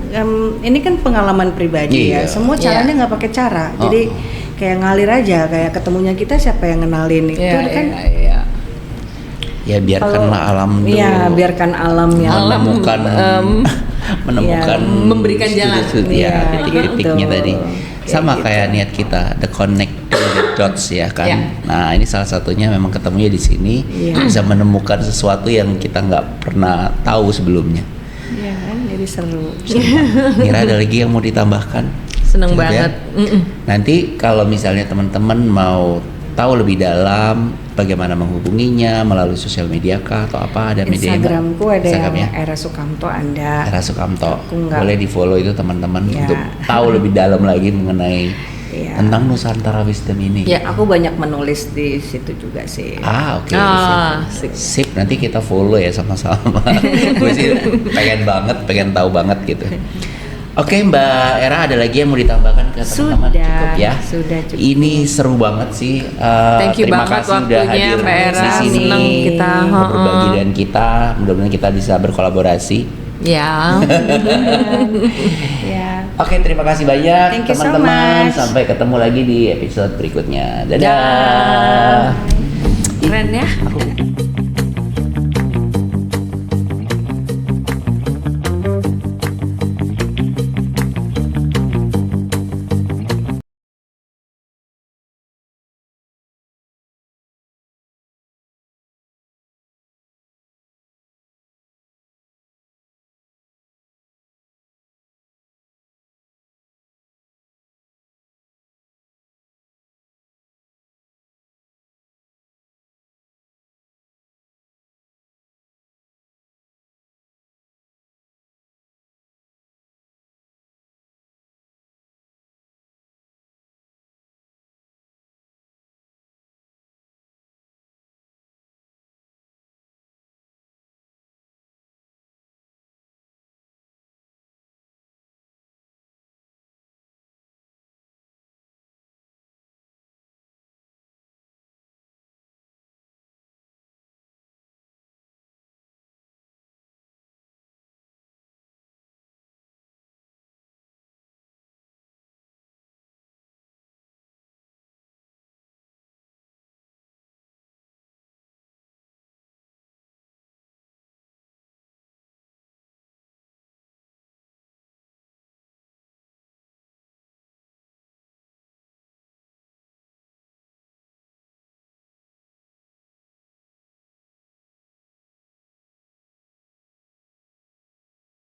Ini kan pengalaman pribadi ya. Semua caranya nggak pakai cara. Jadi kayak ngalir aja, kayak ketemunya kita siapa yang ngenalin itu kan. Ya biarkanlah alam dulu. Iya, biarkan alam yang menemukan menemukan memberikan jalan. ya titik-titiknya gitu. tadi. Sama kayak niat kita, the connect the dots ya kan. Ya. Nah ini salah satunya memang ketemunya di sini, bisa menemukan sesuatu yang kita nggak pernah tahu sebelumnya. Iya kan, jadi seru. Kira ada lagi yang mau ditambahkan? Seneng Cukup ya? banget. Nanti kalau misalnya teman-teman mau tahu lebih dalam bagaimana menghubunginya melalui sosial media kah atau apa, ada media Instagramku ada Instagramnya? yang Era Sukamto Anda. Era Sukamto. Aku nggak- Boleh di follow itu teman-teman Ya. untuk tahu lebih dalam lagi mengenai Iya. tentang Nusantara Wisdom ini. Ya. Aku banyak menulis di situ juga sih. Oke. Ah, Sip. Sip, nanti kita follow ya sama-sama. Gue sih pengen tahu banget gitu. Oke Mbak Era, ada lagi yang mau ditambahkan ke teman-teman? Sudah, Cukup ya. sudah cukup. Ini seru banget sih. Thank you terima banget kasih udah waktunya, hadir Mbak Era. di sini. Senang kita. Berbagi dengan kita. Mudah-mudahan kita bisa berkolaborasi. Ya. Ya. Oke, terima kasih banyak Thank you so teman-teman. much. Sampai ketemu lagi di episode berikutnya. Dadah. Keren ya.